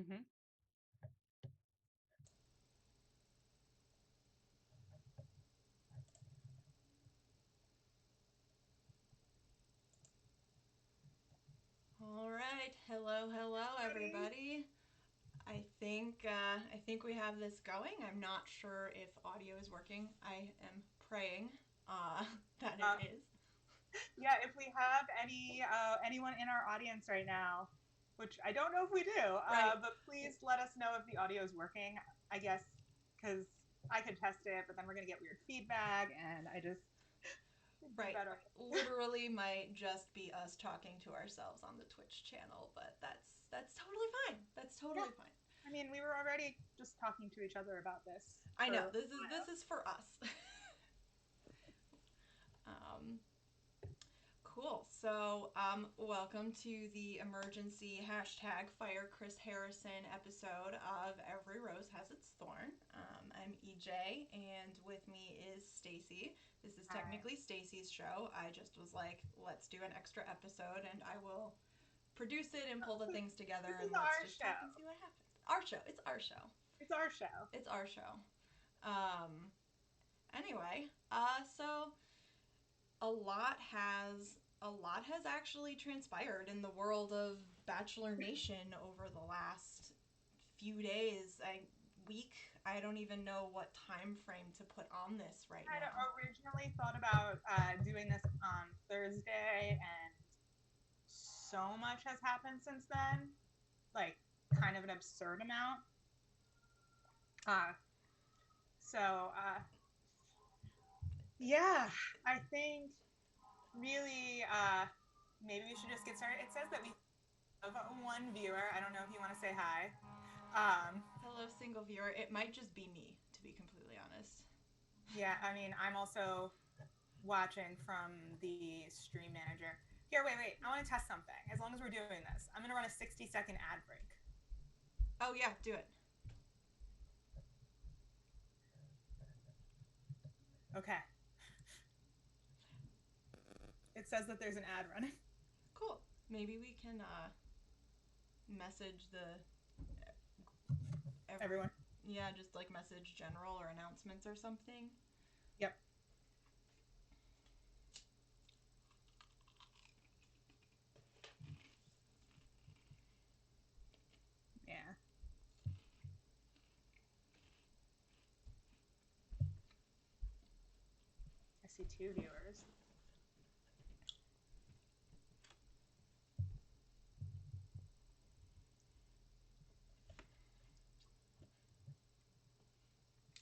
Mm-hmm. All right, hello, Ready? everybody. I think we have this going. I'm not sure if audio is working. I am praying uh, that it Uh, is. yeah, if we have anyone in our audience right now, which I don't know if we do, Right, but please let us know if the audio is working. I guess because I could test it, but then we're gonna get weird feedback, and I just it'd be right. better. Literally might just be us talking to ourselves on the Twitch channel, but that's totally fine. That's Yeah, totally fine. I mean, we were already just talking to each other about this I know for this a is while. this is for us. um, Cool. Welcome to the emergency hashtag Fire Chris Harrison episode of Every Rose Has Its Thorn. I'm EJ, and with me is Staci. This is Hi. technically Staci's show. I just was like, let's do an extra episode, and I will produce it and pull the things together, This and is let's our just talk show. and see what happens. Our show. It's our show. It's our show. It's our show. Um, anyway, so a lot has actually transpired in the world of Bachelor Nation over the last few days, week. I don't even know what time frame to put on this right I had now. originally thought about doing this on Thursday, and so much has happened since then. Like, kind of an absurd amount. Uh, so, yeah, I think really maybe we should just get started. It says that we have one viewer. I don't know if you want to say hi. Um, Hello, single viewer. It might just be me, to be completely honest. yeah, I mean, I'm also watching from the stream manager. Here, wait. I want to test something. As long as we're doing this, I'm going to run a 60-second ad break. Oh, yeah, do it. Okay. It says that there's an ad running. Cool. Maybe we can message the every Everyone. yeah, just like message general or announcements or something. Yep. Yeah. I see two viewers.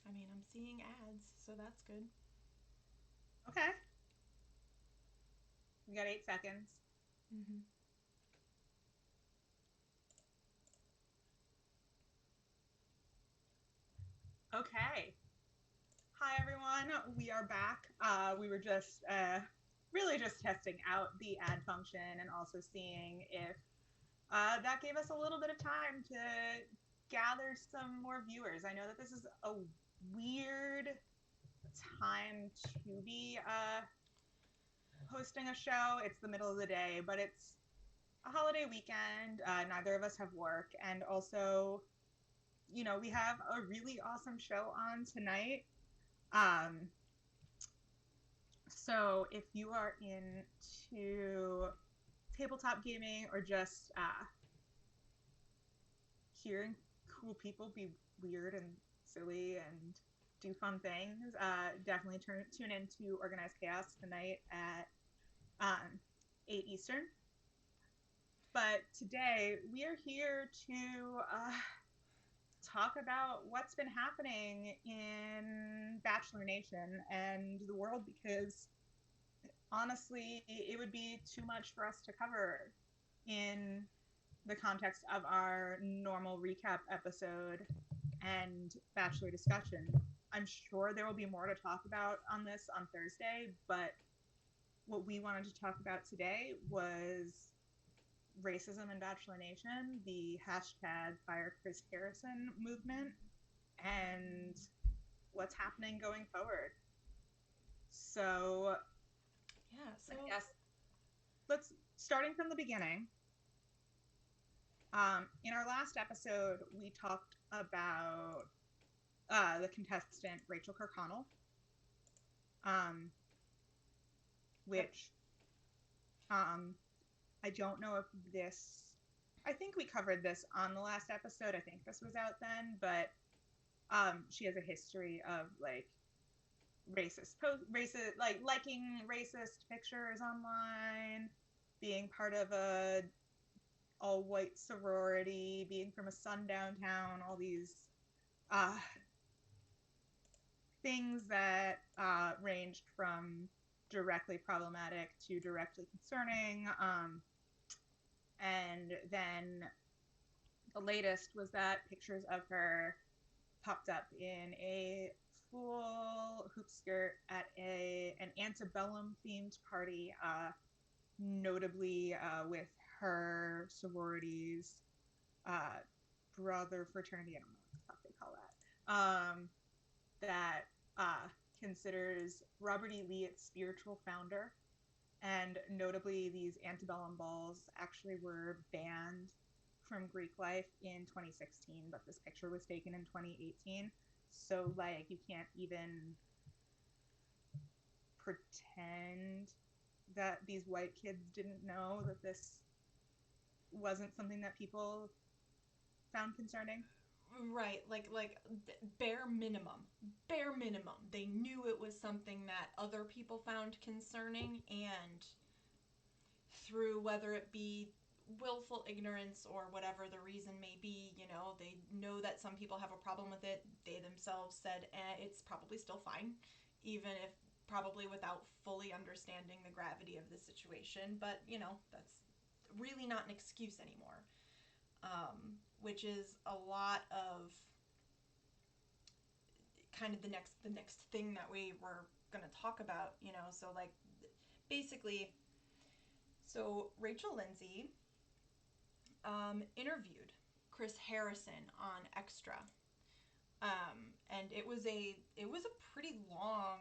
I mean, I'm seeing ads, so that's good. Okay. We got 8 seconds. Mm-hmm. Okay. Hi, everyone. We are back. We were just really just testing out the ad function and also seeing if that gave us a little bit of time to gather some more viewers. I know that this is a weird time to be hosting a show. It's the middle of the day, but it's a holiday weekend. Neither of us have work. And also, we have a really awesome show on tonight. Um, so if you are into tabletop gaming or just hearing cool people be weird and silly and do fun things, definitely tune in to Organized Chaos tonight at 8 Eastern. But today we are here to talk about what's been happening in Bachelor Nation and the world because honestly, it would be too much for us to cover in the context of our normal recap episode and Bachelor discussion. I'm sure there will be more to talk about on this on Thursday, but what we wanted to talk about today was racism in Bachelor Nation, the hashtag Fire Chris Harrison movement, and what's happening going forward. So, Yeah. I So guess let's starting from the beginning. In our last episode, we talked about the contestant Rachel Kirkconnell, which I don't know if this. I think we covered this on the last episode. I think this was out then, but she has a history of like racist, like liking racist pictures online, being part of a all-white sorority, being from a sundown town, all these uh, things that ranged from directly problematic to directly concerning. And then the latest was that pictures of her popped up in a full hoop skirt at an antebellum themed party, notably with her sorority's brother fraternity. I don't know what the fuck they call that. That considers Robert E. Lee its spiritual founder. And notably, these antebellum balls actually were banned from Greek life in 2016, but this picture was taken in 2018. So, like, you can't even pretend that these white kids didn't know that this wasn't something that people found concerning. Right, like bare minimum, they knew it was something that other people found concerning, and through whether it be willful ignorance or whatever the reason may be, they know that some people have a problem with it. They themselves said, it's probably still fine, even if probably without fully understanding the gravity of the situation. But, that's really not an excuse anymore. Which is a lot of kind of the next thing that we were going to talk about, so like basically, so Rachel Lindsay interviewed Chris Harrison on Extra, and it was a pretty long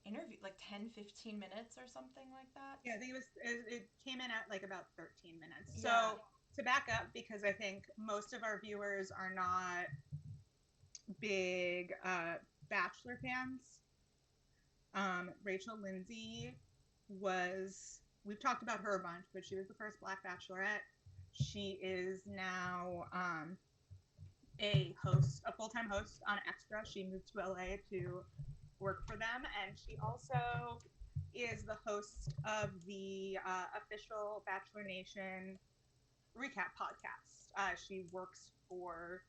interview, like 10-15 minutes or something like that. Yeah, I think it came in at like about 13 minutes. Yeah. So to back up, because I think most of our viewers are not big Bachelor fans, Rachel Lindsay we've talked about her a bunch, but she was the first Black Bachelorette. She is now a full-time host on Extra. She moved to LA to work for them, and she also is the host of the official Bachelor Nation recap podcast. She works for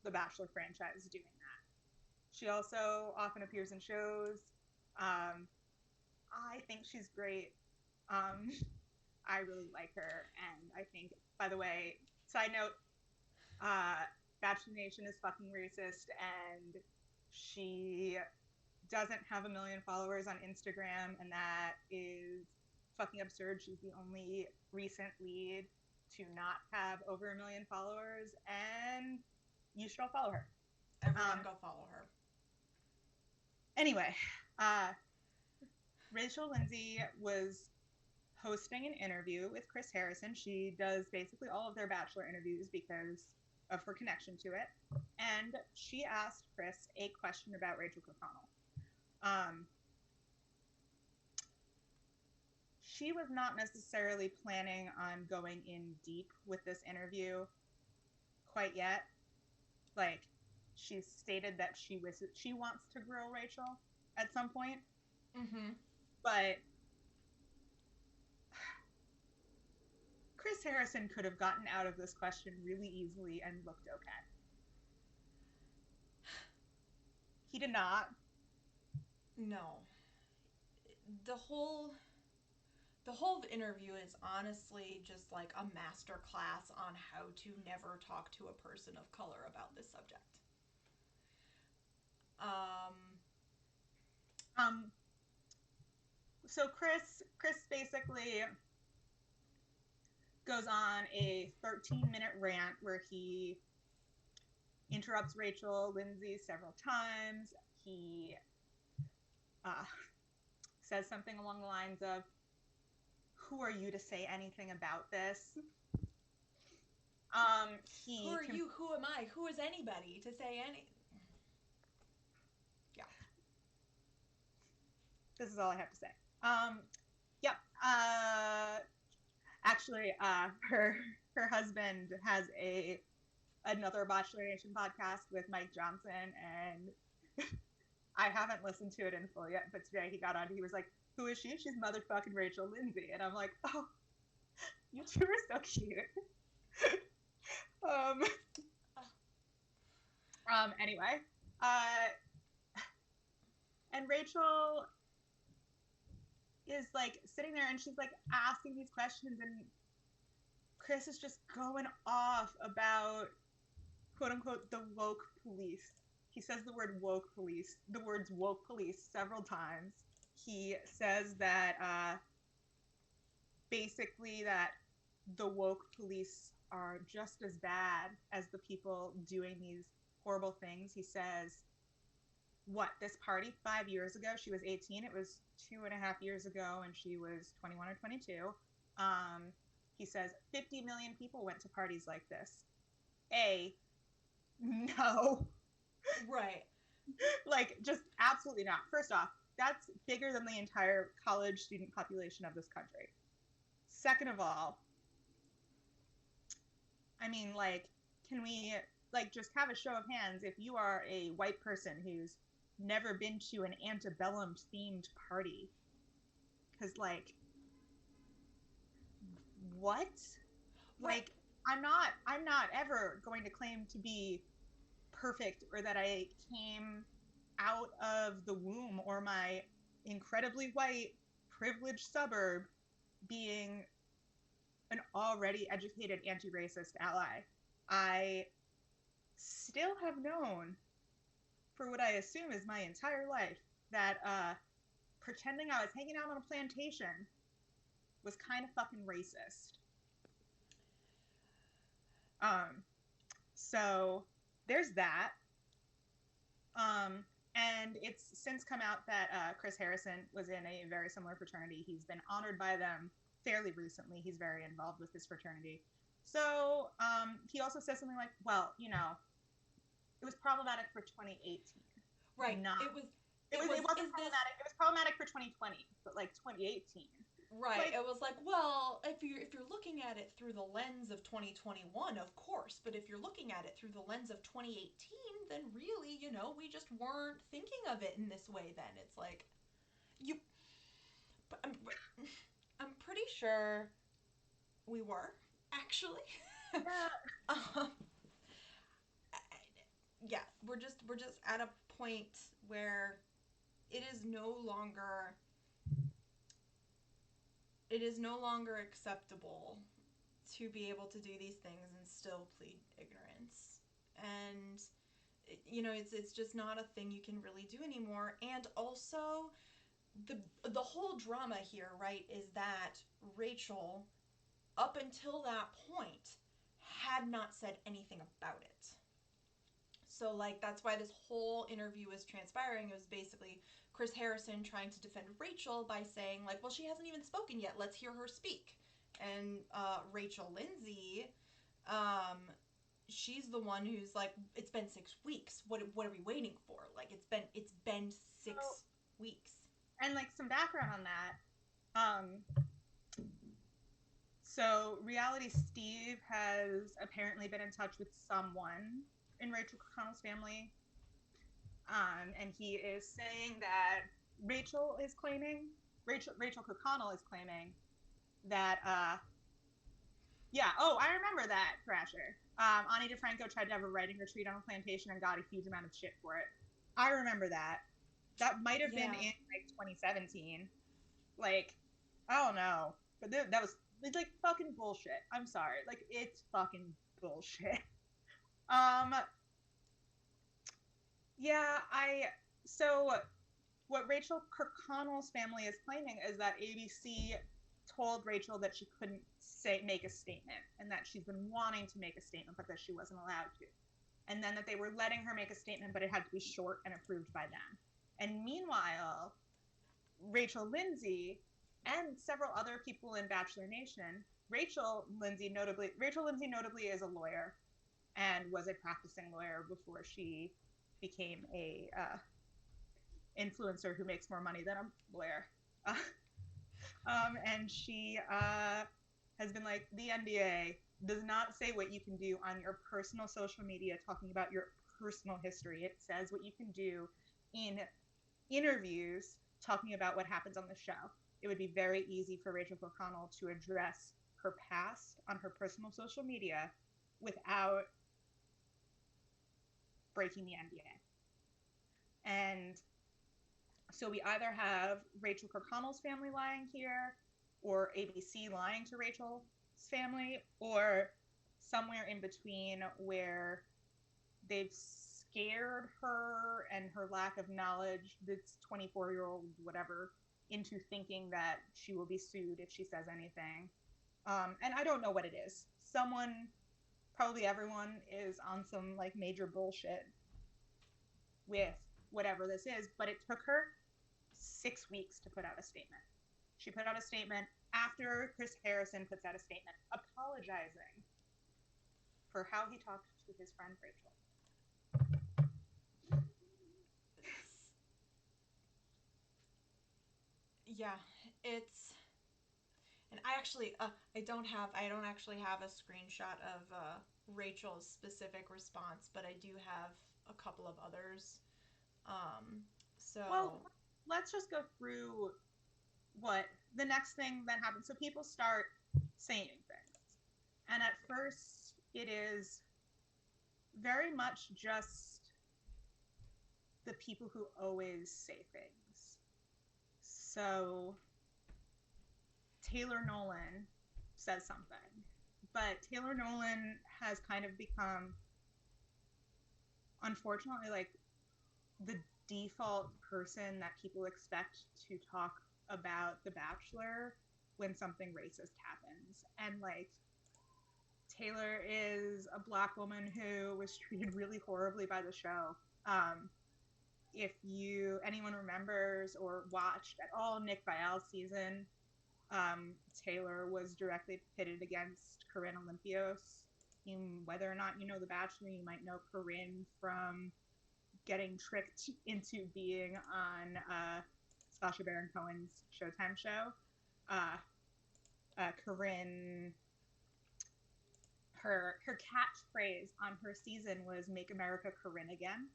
the Bachelor franchise doing that. She also often appears in shows. I think she's great. I really like her, and I think, by the way, side note, Bachelor Nation is fucking racist, and she doesn't have 1 million followers on Instagram, and that is fucking absurd. She's the only recent lead to not have over 1 million followers, and you should all follow her. Everyone go follow her. Anyway, Rachel Lindsay was hosting an interview with Chris Harrison. She does basically all of their Bachelor interviews because of her connection to it. And she asked Chris a question about Rachel Kirkconnell. She was not necessarily planning on going in deep with this interview quite yet. Like, she stated that she wants to grill Rachel at some point. Mm-hmm. But Chris Harrison could have gotten out of this question really easily and looked okay. He did not. No. The whole interview is honestly just like a master class on how to never talk to a person of color about this subject. So Chris basically goes on a 13-minute rant where he interrupts Rachel Lindsay several times. He says something along the lines of, "Who are you to say anything about this?" Who are you? Who am I? Who is anybody to say any? Yeah. This is all I have to say. Yep. Actually, her husband has another Bachelor Nation podcast with Mike Johnson, and I haven't listened to it in full yet. But today he got on. He was like, "Who is she? She's motherfucking Rachel Lindsay," and I'm like, "Oh, you two are so cute." Anyway, and Rachel is like sitting there and she's like asking these questions, and Chris is just going off about quote unquote the woke police. He says the word woke police, the words woke police several times. He says that basically that the woke police are just as bad as the people doing these horrible things. He says, what, this party 5 years ago, she was 18. It was 2.5 years ago, and she was 21 or 22. He says 50 million people went to parties like this. No. Right. Like, just absolutely not. First off, that's bigger than the entire college student population of this country. Second of all, I mean, like, can we, like, just have a show of hands if you are a white person who's never been to an antebellum themed party? Because, like, what? Right. Like, I'm not ever going to claim to be perfect or that I came out of the womb or my incredibly white privileged suburb being an already educated anti-racist ally. I still have known for what I assume is my entire life that pretending I was hanging out on a plantation was kind of fucking racist. So there's that. And it's since come out that Chris Harrison was in a very similar fraternity. He's been honored by them fairly recently. He's very involved with this fraternity. So he also says something like, well, you know, it was problematic for 2018. Right. Not, It wasn't problematic. It was problematic for 2020, but like 2018. Right. Like, it was like, well, if you're looking at it through the lens of 2021, of course, but if you're looking at it through the lens of 2018, then really, you know, we just weren't thinking of it in this way then. It's like I'm pretty sure we were actually. Yeah. Yeah, we're just at a point where it is no longer acceptable to be able to do these things and still plead ignorance. And you know, it's just not a thing you can really do anymore. And also the whole drama here, right, is that Rachel up until that point had not said anything about it. So, like, that's why this whole interview was transpiring. It was basically Chris Harrison trying to defend Rachel by saying, like, well, she hasn't even spoken yet. Let's hear her speak. And Rachel Lindsay, she's the one who's like, it's been 6 weeks. What are we waiting for? Like, it's been 6 weeks. And, like, some background on that. So, Reality Steve has apparently been in touch with someone in Rachel Kirkconnell's family. And he is saying that Rachel Kirkconnell is claiming that, I remember that, Thrasher. Ani DeFranco tried to have a writing retreat on a plantation and got a huge amount of shit for it. I remember that. That might have been in, like, 2017. Like, I don't know. But that was, it's, like, fucking bullshit. I'm sorry. Like, it's fucking bullshit. So what Rachel Kirkconnell's family is claiming is that ABC told Rachel that she couldn't make a statement, and that she's been wanting to make a statement, but that she wasn't allowed to. And then that they were letting her make a statement, but it had to be short and approved by them. And meanwhile, Rachel Lindsay and several other people in Bachelor Nation Rachel Lindsay notably is a lawyer and was a practicing lawyer before she became a influencer who makes more money than a lawyer. Uh, and she has been like, the NDA does not say what you can do on your personal social media talking about your personal history. It says what you can do in interviews talking about what happens on the show. It would be very easy for Rachel O'Connell to address her past on her personal social media without breaking the NDA. And so we either have Rachel O'Connell's family lying here, or ABC lying to Rachel's family, or somewhere in between where they've scared her and her lack of knowledge, this 24-year-old whatever, into thinking that she will be sued if she says anything. And I don't know what it is. Someone, probably everyone, is on some like major bullshit with whatever this is, but it took her 6 weeks to put out a statement. She put out a statement after Chris Harrison puts out a statement apologizing for how he talked to his friend Rachel. Yeah, it's, and I don't actually have a screenshot of Rachel's specific response, but I do have a couple of others. So Well, let's just go through what the next thing that happens. So people start saying things, and at first it is very much just the people who always say things. So Taylor Nolan says something, but Taylor Nolan has kind of become, unfortunately, like the default person that people expect to talk about The Bachelor when something racist happens. And like, Taylor is a Black woman who was treated really horribly by the show. If anyone remembers or watched at all Nick Viall's season, Taylor was directly pitted against Corinne Olympios. Whether or not you know The Bachelor, you might know Corinne from getting tricked into being on Sacha Baron Cohen's Showtime show. Corinne, her catchphrase on her season was "Make America Corinne Again."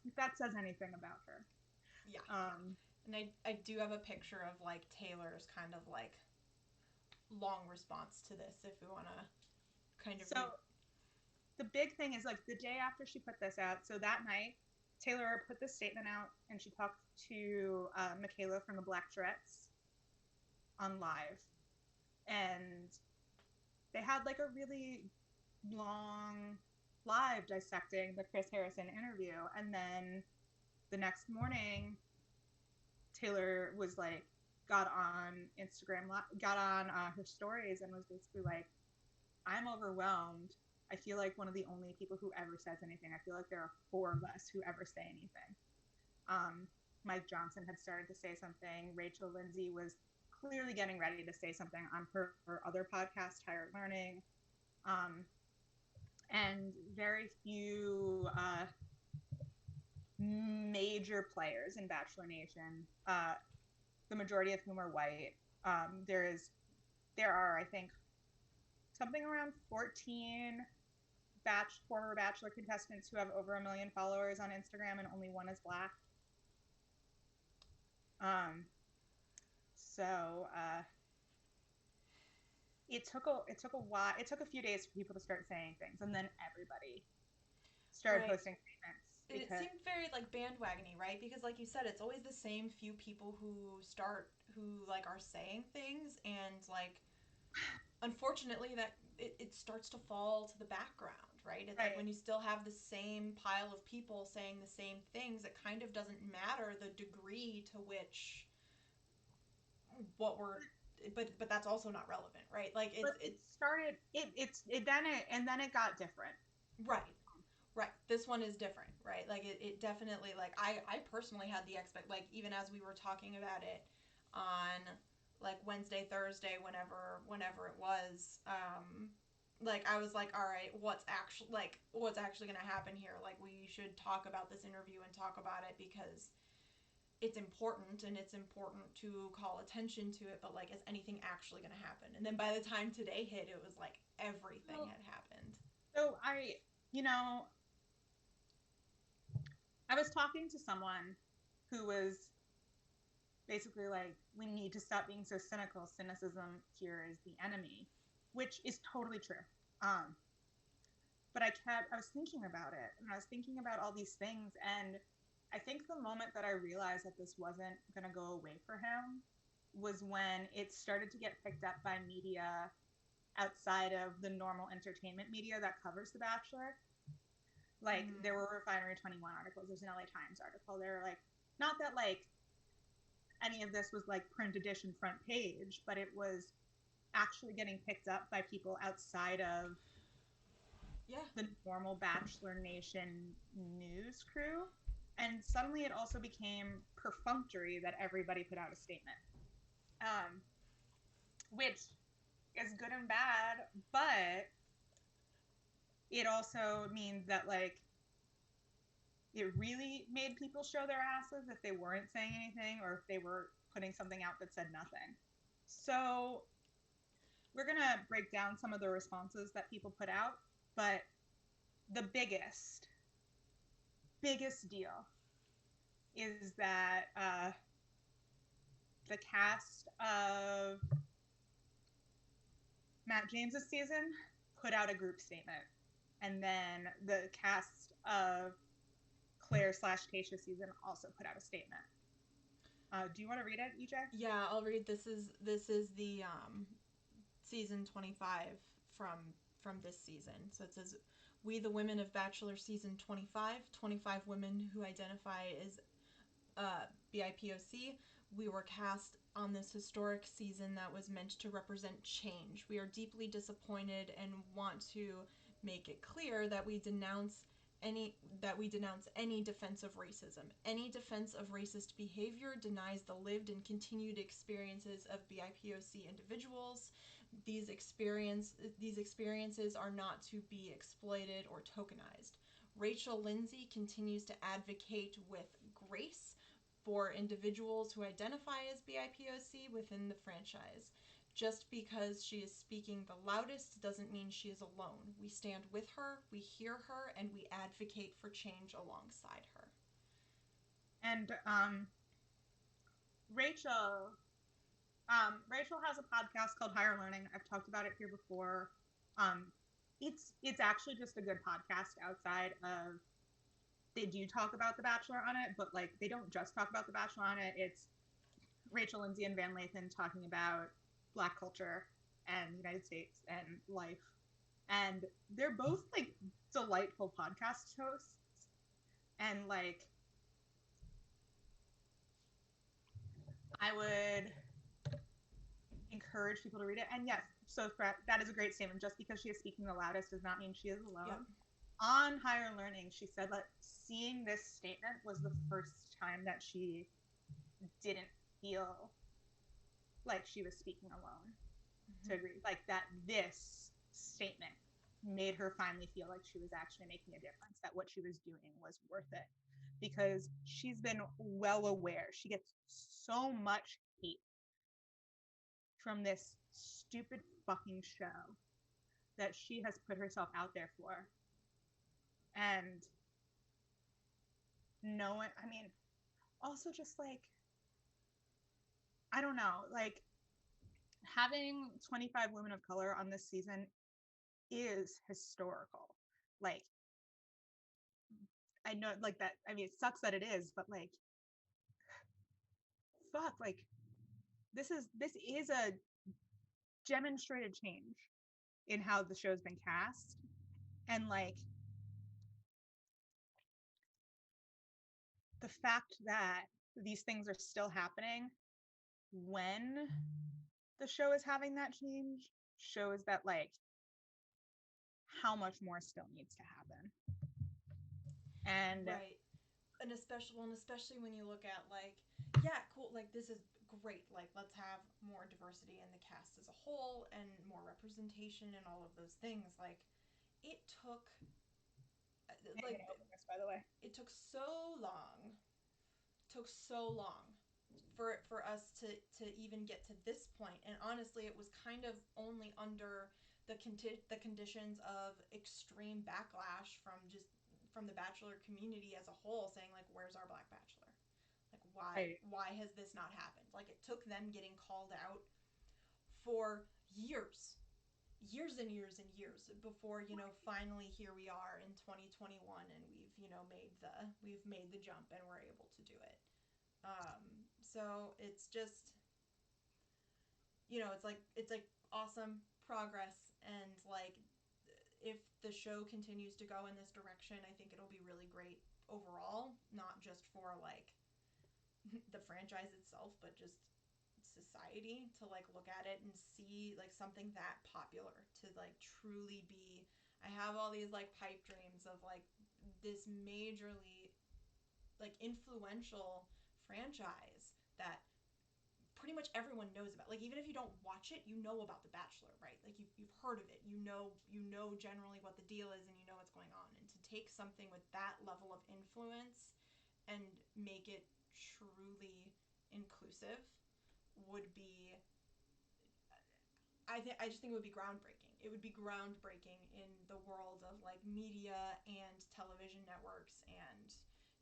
If that says anything about her. Yeah. And I do have a picture of like Taylor's kind of like long response to this, if we want to kind of. So the big thing is like the day after she put this out. So that night, Taylor put this statement out, and she talked to Michaela from the Black Tourettes on live, and they had like a really long live dissecting the Chris Harrison interview. And then the next morning, Taylor was like, got on Instagram, got on her stories, and was basically like, I'm overwhelmed. I feel like one of the only people who ever says anything. I feel like there are 4 of us who ever say anything. Mike Johnson had started to say something. Rachel Lindsay was clearly getting ready to say something on her other podcast, Higher Learning. And very few major players in Bachelor Nation, the majority of whom are white. There are, I think, something around 14 former Bachelor contestants who have over 1 million followers on Instagram, and only one is Black. So it took a while. It took a few days for people to start saying things, and then everybody started posting statements. It seemed very like bandwagony, right? Because like you said, it's always the same few people who like are saying things, and like unfortunately that it starts to fall to the background, right? It's like when you still have the same pile of people saying the same things, it kind of doesn't matter the degree to which but that's also not relevant, right? Like it got different. Right. This one is different, right? Like it definitely, like I personally had the like even as we were talking about it on like Wednesday, Thursday, whenever it was, like I was like, all right, what's actually going to happen here? Like we should talk about this interview and talk about it because it's important and it's important to call attention to it, but like is anything actually going to happen? And then by the time today hit, it was like everything Well, had happened. so you know, I was talking to someone who was basically like, we need to stop being so cynical. Cynicism here is the enemy, which is totally true. Um, but I was thinking about it, and I was thinking about all these things, and I think the moment that I realized that this wasn't going to go away for him was when it started to get picked up by media outside of the normal entertainment media that covers The Bachelor. Like, there were Refinery 21 articles, there's an LA Times article. They're like, not that like any of this was like print edition front page, but it was actually getting picked up by people outside of Yeah. the normal Bachelor Nation news crew. And suddenly it also became perfunctory that everybody put out a statement, um, which is good and bad, but it also means that, like, it really made people show their asses if they weren't saying anything or if they were putting something out that said nothing. So we're going to break down some of the responses that people put out, but the biggest deal is that the cast of Matt James's season put out a group statement, and then the cast of Claire/Tasha's season also put out a statement. Do you want to read it, EJ? Yeah, I'll read. This is the season 25 from from this season. So it says, "We the women of Bachelor season 25, 25 women who identify as BIPOC, we were cast on this historic season that was meant to represent change. We are deeply disappointed and want to make it clear that we denounce any defense of racism. Any defense of racist behavior denies the lived and continued experiences of BIPOC individuals. These experiences are not to be exploited or tokenized. Rachel Lindsay continues to advocate with grace for individuals who identify as BIPOC within the franchise. Just because she is speaking the loudest doesn't mean she is alone. We stand with her, we hear her, and we advocate for change alongside her." And Rachel, Rachel has a podcast called Higher Learning. I've talked about it here before. Um, it's actually just a good podcast outside of, they do talk about The Bachelor on it, but like they don't just talk about The Bachelor on it. It's Rachel, Lindsay, and Van Lathan talking about Black culture and the United States and life. And they're both like delightful podcast hosts. And like, I would encourage people to read it. And yes, so that is a great statement. Just because she is speaking the loudest does not mean she is alone. Yep. On Higher Learning, she said that seeing this statement was the first time that she didn't feel like she was speaking alone. To agree, like that this statement made her finally feel like she was actually making a difference, that what she was doing was worth it, because she's been well aware she gets so much hate from this stupid fucking show that she has put herself out there for. And no one, I mean, also just like, I don't know, like having 25 women of color on this season is historical. Like, I know, like, that, I mean, it sucks that it is, but like, fuck, like, this is a demonstrated change in how the show's been cast. And like, the fact that these things are still happening when the show is having that change shows that like how much more still needs to happen. And Right. And especially when you look at like, yeah, cool, like this is great, like, let's have more diversity in the cast as a whole and more representation and all of those things. Like, it took, like, by the way. it took so long for us to even get to this point. And honestly, it was kind of only under the conditions of extreme backlash from the Bachelor community as a whole, saying like, "Where's our Black Bachelor? Like, why has this not happened?" Like, it took them getting called out for years, years and years and years before, finally here we are in 2021, and we've made the jump and we're able to do it. So it's just, it's like awesome progress. And like, if the show continues to go in this direction, I think it'll be really great overall, not just for like the franchise itself, but just society, to like look at it and see like something that popular to like truly be. I have all these like pipe dreams of like this majorly like influential franchise that pretty much everyone knows about. Like, even if you don't watch it, you know about The Bachelor, right? Like, you've heard of it. You know generally what the deal is, and you know what's going on. And to take something with that level of influence and make it truly inclusive would be, I just think it would be groundbreaking. It would be groundbreaking in the world of like media and television networks and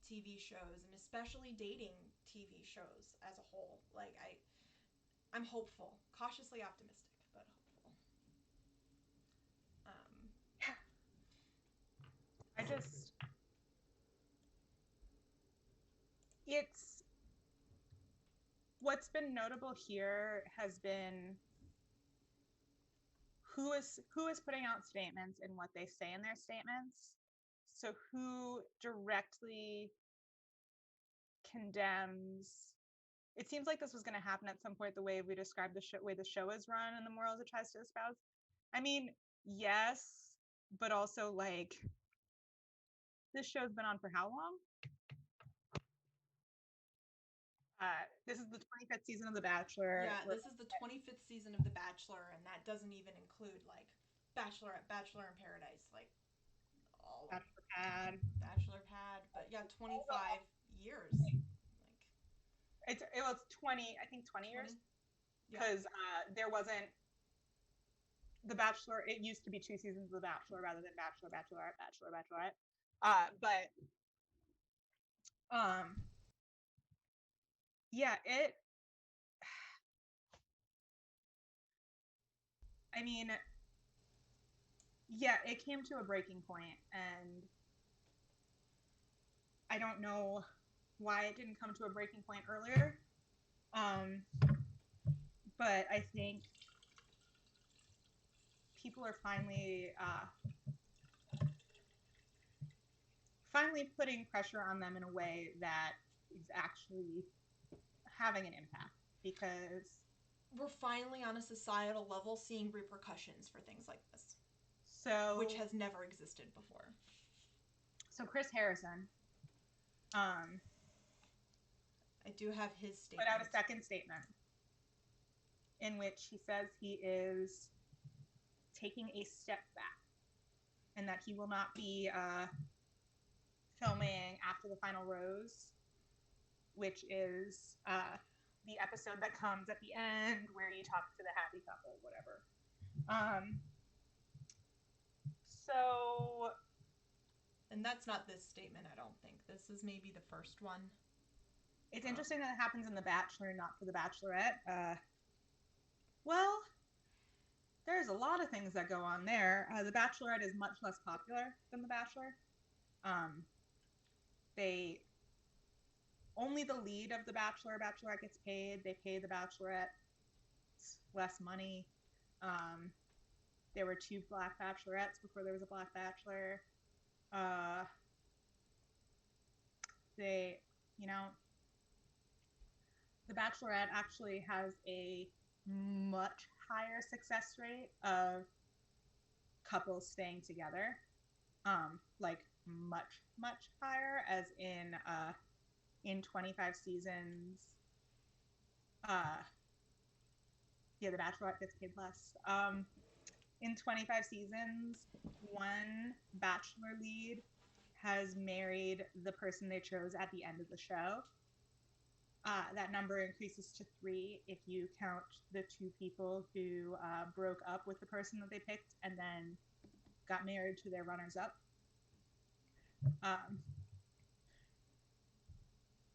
TV shows, and especially dating TV shows as a whole. Like, I'm hopeful, cautiously optimistic, but hopeful. Yeah. I just, it's, what's been notable here has been who is putting out statements and what they say in their statements. So who directly condemns. It seems like this was going to happen at some point, the way we described the way the show is run and the morals it tries to espouse. I mean, yes, but also like, this show's been on for how long? This is the 25th season of The Bachelor. Yeah, this is the 25th season of The Bachelor, and that doesn't even include like Bachelorette, Bachelor in Paradise, like all Bachelor Pad. Bachelor Pad. But yeah, 25 years. Like, it was 20, I think 20 years, because there wasn't The Bachelor. It used to be 2 seasons of The Bachelor rather than Bachelor, Bachelorette, Bachelor, Bachelorette. But yeah, I mean, yeah, it came to a breaking point, and I don't know why it didn't come to a breaking point earlier. But I think people are finally putting pressure on them in a way that is actually having an impact, because we're finally on a societal level seeing repercussions for things like this, which has never existed before. So Chris Harrison, I do have his statement. Put out a second statement in which he says he is taking a step back, and that he will not be filming after the final rose, which is the episode that comes at the end where he talks to the happy couple, whatever. So, and that's not this statement, I don't think. This is maybe the first one. It's interesting that it happens in The Bachelor, not for The Bachelorette. Well, there's a lot of things that go on there. The Bachelorette is much less popular than The Bachelor. They only the lead of The Bachelor, Bachelorette gets paid. They pay The Bachelorette less money. There were 2 Black Bachelorettes before there was a Black Bachelor. They, The Bachelorette actually has a much higher success rate of couples staying together. Like much, much higher, as in 25 seasons, uh, yeah, the Bachelorette gets paid less. In 25 seasons, one Bachelor lead has married the person they chose at the end of the show. That number increases to 3 if you count the 2 people who broke up with the person that they picked and then got married to their runners-up.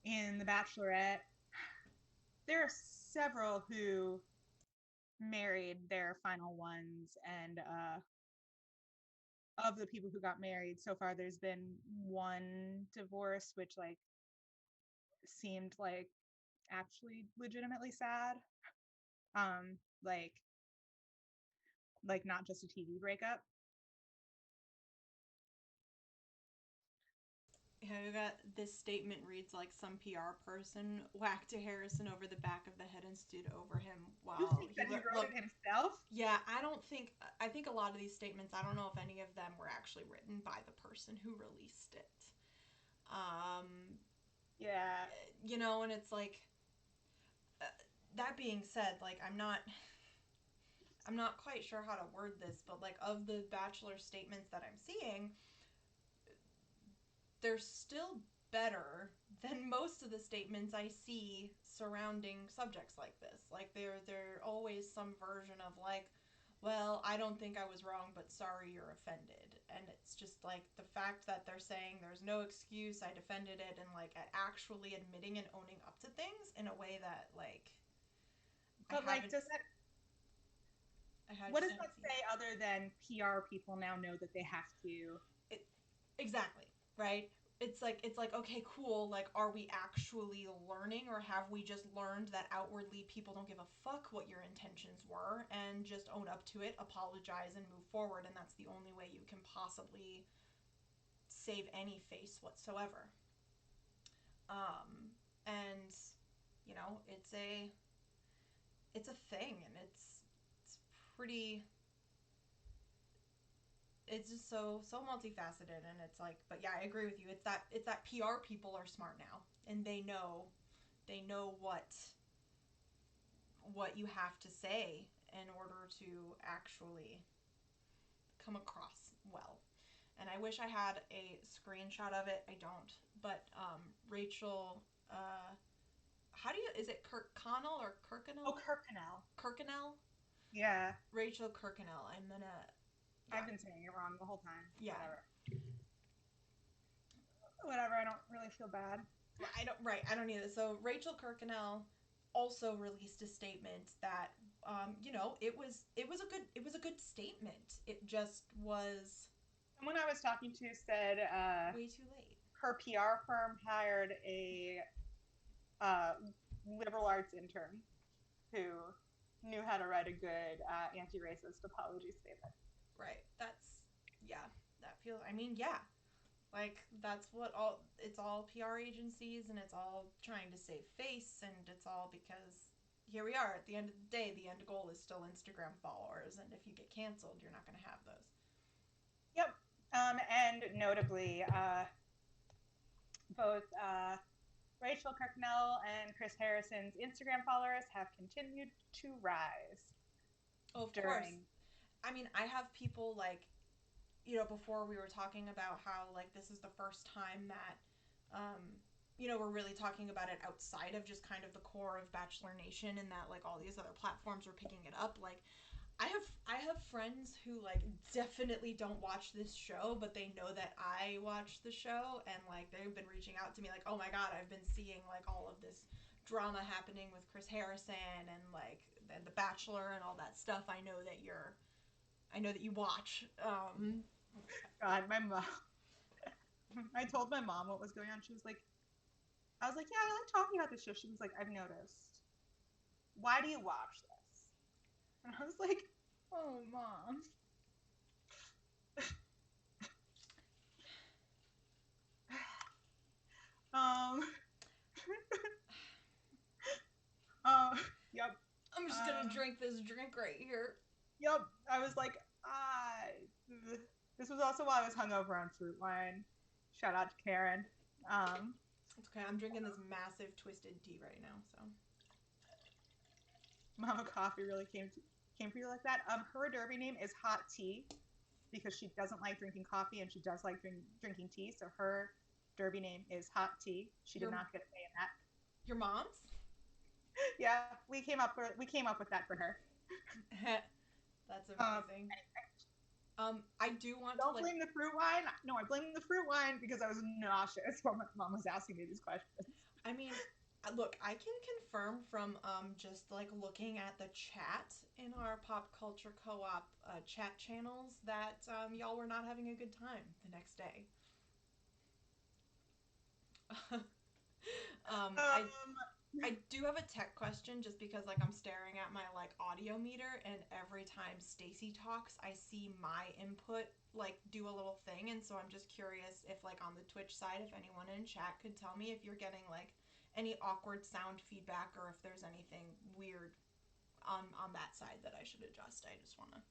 In The Bachelorette, there are several who married their final ones, and of the people who got married so far, there's been one divorce, which like seemed like actually legitimately sad. Um, like not just a TV breakup. Yeah, got this statement reads like some PR person whacked a Harrison over the back of the head and stood over him You while think that he wrote it himself? Yeah, I think a lot of these statements, I don't know if any of them were actually written by the person who released it. Yeah. You know, and it's like, that being said, like, I'm not quite sure how to word this, but like, of the Bachelor statements that I'm seeing, they're still better than most of the statements I see surrounding subjects like this. Like, they're always some version of like, well, I don't think I was wrong, but sorry you're offended. And it's just like the fact that they're saying there's no excuse, I defended it, and like actually admitting and owning up to things in a way that like. But like, does that? What does that say other than PR people now know that they have to? Exactly, right? It's like okay, cool, like, are we actually learning, or have we just learned that outwardly people don't give a fuck what your intentions were, and just own up to it, apologize, and move forward, and that's the only way you can possibly save any face whatsoever. And you know, it's a thing, and it's pretty, it's just so multifaceted, and it's like, but yeah, I agree with you. It's that PR people are smart now, and they know what you have to say in order to actually come across well. And I wish I had a screenshot of it. I don't. But Rachel, how do you, is it Kirkconnell or Kirkconnell? Oh, Kirkconnell. Kirkconnell? Yeah. Rachel Kirkconnell. I'm gonna. Yeah. I've been saying it wrong the whole time. Yeah. Whatever. I don't really feel bad. I don't either. So Rachel Kirkconnell also released a statement that, you know, it was a good statement. It just was. Someone I was talking to said way too late. Her PR firm hired a liberal arts intern who knew how to write a good anti-racist apology statement. Right. That feels, I mean, yeah. Like, that's what it's all PR agencies, and it's all trying to save face, and it's all because here we are at the end of the day, the end goal is still Instagram followers, and if you get canceled, you're not going to have those. Yep. And notably, both Rachel Kirkconnell and Chris Harrison's Instagram followers have continued to rise. Oh, of course. I mean, I have people like, you know, before we were talking about how like this is the first time that, you know, we're really talking about it outside of just kind of the core of Bachelor Nation, and that like all these other platforms are picking it up. Like, I have friends who like definitely don't watch this show, but they know that I watch the show, and like they've been reaching out to me like, oh my god, I've been seeing like all of this drama happening with Chris Harrison and like the Bachelor and all that stuff. I know that you watch. God, my mom. I told my mom what was going on. She was like, I was like, yeah, I like talking about this show. She was like, I've noticed. Why do you watch this? And I was like, oh, Mom. Yep. I'm just gonna drink this drink right here. Yep. I was like, this was also while I was hungover on fruit wine. Shout out to Karen. It's okay. I'm drinking this massive twisted tea right now, so. Mama Coffee really came for you like that. Her Derby name is Hot Tea because she doesn't like drinking coffee and she does like drinking tea. So her Derby name is Hot Tea. She did not get a say in that. Your mom's? Yeah, we came up with that for her. That's amazing. I do want Don't to blame the fruit wine. No, I blame the fruit wine because I was nauseous while my mom was asking me these questions. I mean, look, I can confirm from just like looking at the chat in our pop culture co-op chat channels that y'all were not having a good time the next day. I do have a tech question just because like I'm staring at my like audio meter and every time Staci talks I see my input like do a little thing, and so I'm just curious if like on the Twitch side if anyone in chat could tell me if you're getting like any awkward sound feedback or if there's anything weird on that side that I should adjust. I just want to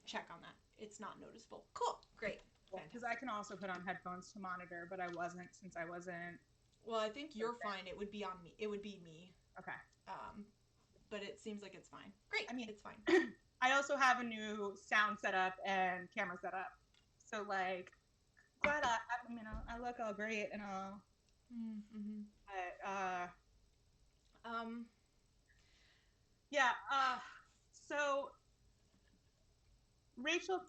check on that. It's not noticeable. Cool. Great. Because I can also put on headphones to monitor, but I wasn't since I wasn't. Well, I think you're fine. It would be on me. It would be me. Okay. But it seems like it's fine. Great. I mean, it's fine. I also have a new sound setup and camera setup. So like, glad I look all great and all. Mm-hmm. Yeah. So Rachel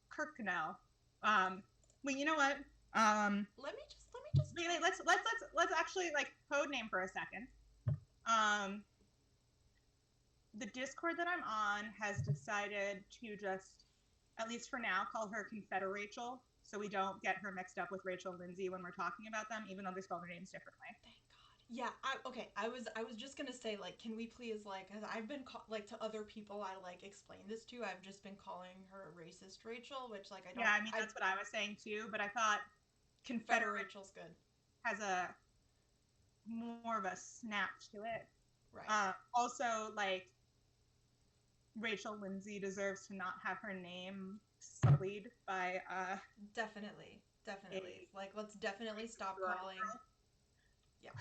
Kirkconnell. Well, you know what? Let me just. Wait, let's actually like code name for a second. The Discord that I'm on has decided to just, at least for now, call her Confederate Rachel, so we don't get her mixed up with Rachel and Lindsay when we're talking about them, even though they spell their names differently. Thank God. Yeah. Okay. I was just gonna say like, can we please like, cause I've been like to other people I like explain this to. I've just been calling her racist Rachel, which like I don't. Yeah, I mean that's what I was saying too, but I thought Confederate Rachel's good. Has a more of a snap to it. Right. Also, like, Rachel Lindsay deserves to not have her name sullied by definitely like let's definitely stop calling. Yeah.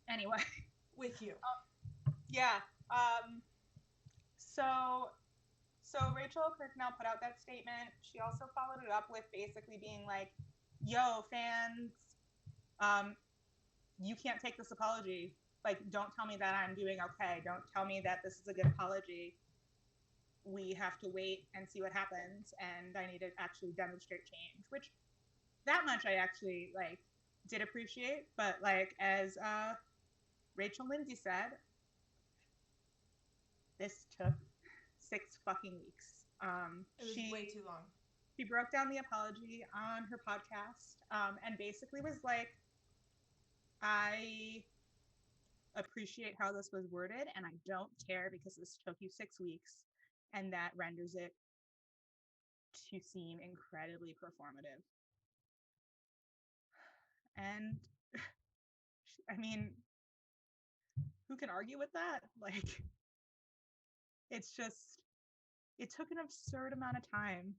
Anyway, with you. Yeah. So Rachel Kirkconnell put out that statement. She also followed it up with basically being like, yo, fans, you can't take this apology. Like, don't tell me that I'm doing okay. Don't tell me that this is a good apology. We have to wait and see what happens, and I need to actually demonstrate change, which that much I actually like did appreciate. But like as Rachel Lindsay said, this took 6 fucking weeks. It was way too long. She broke down the apology on her podcast and basically was like, I appreciate how this was worded and I don't care because this took you 6 weeks, and that renders it to seem incredibly performative. And I mean, who can argue with that? Like, it's just, it took an absurd amount of time.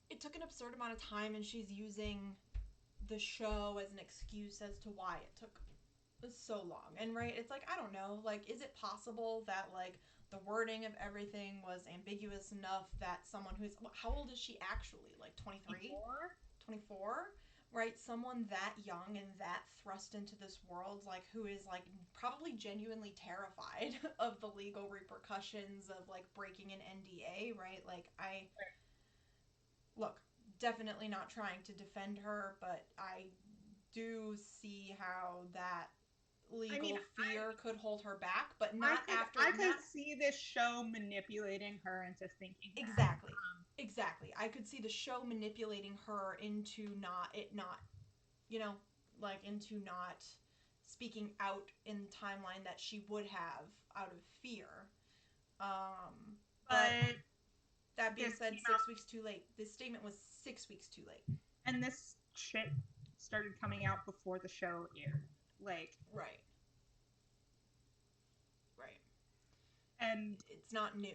It took an absurd amount of time, and she's using the show as an excuse as to why it took so long. And right, it's like, I don't know, like, is it possible that like the wording of everything was ambiguous enough that someone who's, how old is she actually, like 23, 24, right, someone that young and that thrust into this world, like who is like probably genuinely terrified of the legal repercussions of like breaking an NDA, right? Like look, definitely not trying to defend her, but I do see how that legal fear could hold her back, but not after. I could see this show manipulating her into thinking that. Exactly. I could see the show manipulating her into not, you know, like into not speaking out in the timeline that she would have out of fear. But that being said, 6 weeks too late. This statement was 6 weeks too late. And this shit started coming out before the show aired. Like, right. And it's not new.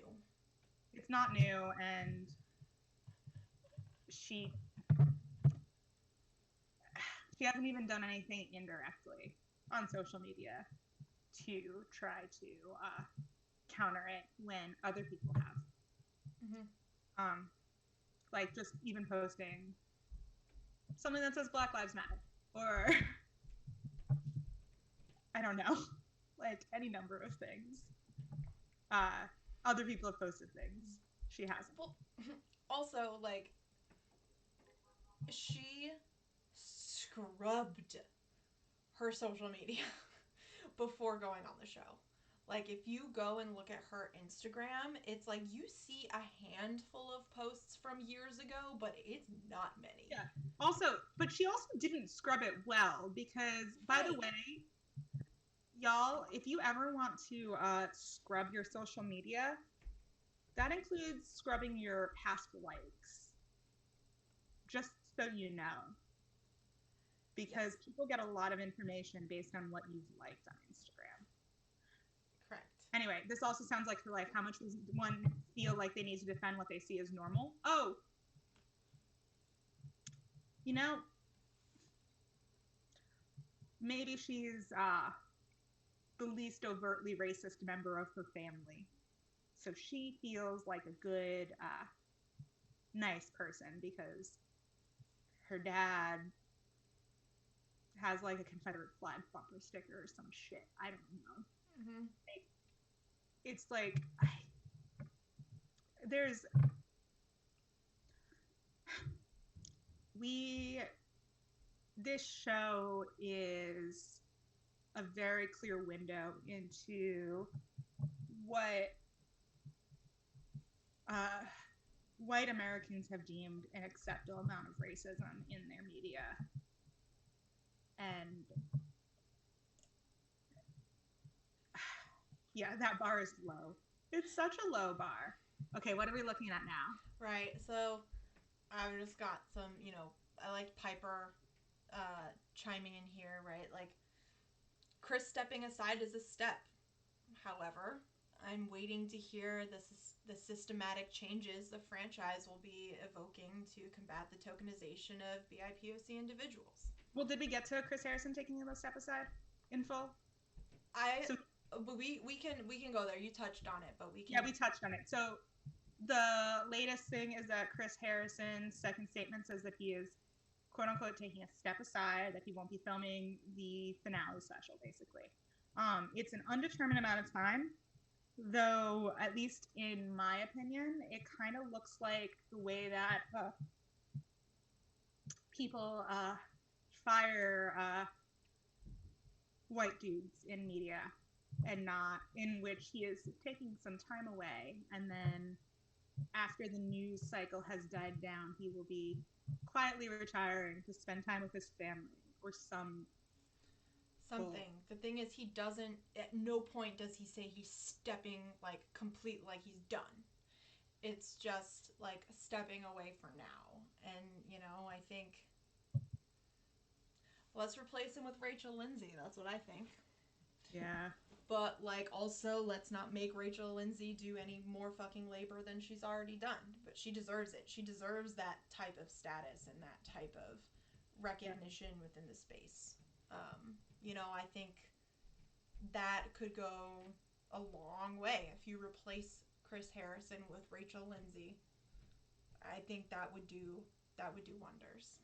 And she hasn't even done anything indirectly. on social media to try to counter it when other people have. Mm-hmm. Like just even posting something that says Black Lives Matter, or I don't know, like any number of things. Other people have posted things. She hasn't. Well, also, like, she scrubbed her social media before going on the show. Like, if you go and look at her Instagram, it's like you see a handful of posts from years ago, but it's not many. Yeah. Also, but she also didn't scrub it well because, by the way, y'all, if you ever want to scrub your social media, that includes scrubbing your past likes. Just so you know. Because Yes. people get a lot of information based on what you've liked on Instagram. Correct. Anyway, this also sounds like her life. How much does one feel like they need to defend what they see as normal? Oh, you know, maybe she's the least overtly racist member of her family. So she feels like a good, nice person because her dad has like a Confederate flag bumper sticker or some shit. I don't know. Mm-hmm. It's like there's this show is a very clear window into what white Americans have deemed an acceptable amount of racism in their media. And yeah, that bar is low. It's such a low bar. Okay, what are we looking at now? Right. So I've just got some, I like Piper chiming in here, right? Like, Chris stepping aside is a step. However, I'm waiting to hear the systematic changes the franchise will be evoking to combat the tokenization of BIPOC individuals. Well, did we get to Chris Harrison taking a step aside in full? But we can go there. You touched on it, but we can. Yeah, we touched on it. So the latest thing is that Chris Harrison's second statement says that he is, quote unquote, taking a step aside, that he won't be filming the finale special, basically. It's an undetermined amount of time, though, at least in my opinion, it kind of looks like the way that people fire white dudes in media, and not in which he is taking some time away, and then after the news cycle has died down, he will be quietly retiring to spend time with his family or something. The thing is, he doesn't, at no point does he say he's stepping, like, complete, like he's done. It's just, like, stepping away for now. And, I think, let's replace him with Rachel Lindsay. That's what I think. Yeah. But, like, also, let's not make Rachel Lindsay do any more fucking labor than she's already done. But she deserves it. She deserves that type of status and that type of recognition within the space. I think that could go a long way. If you replace Chris Harrison with Rachel Lindsay, I think that would do wonders.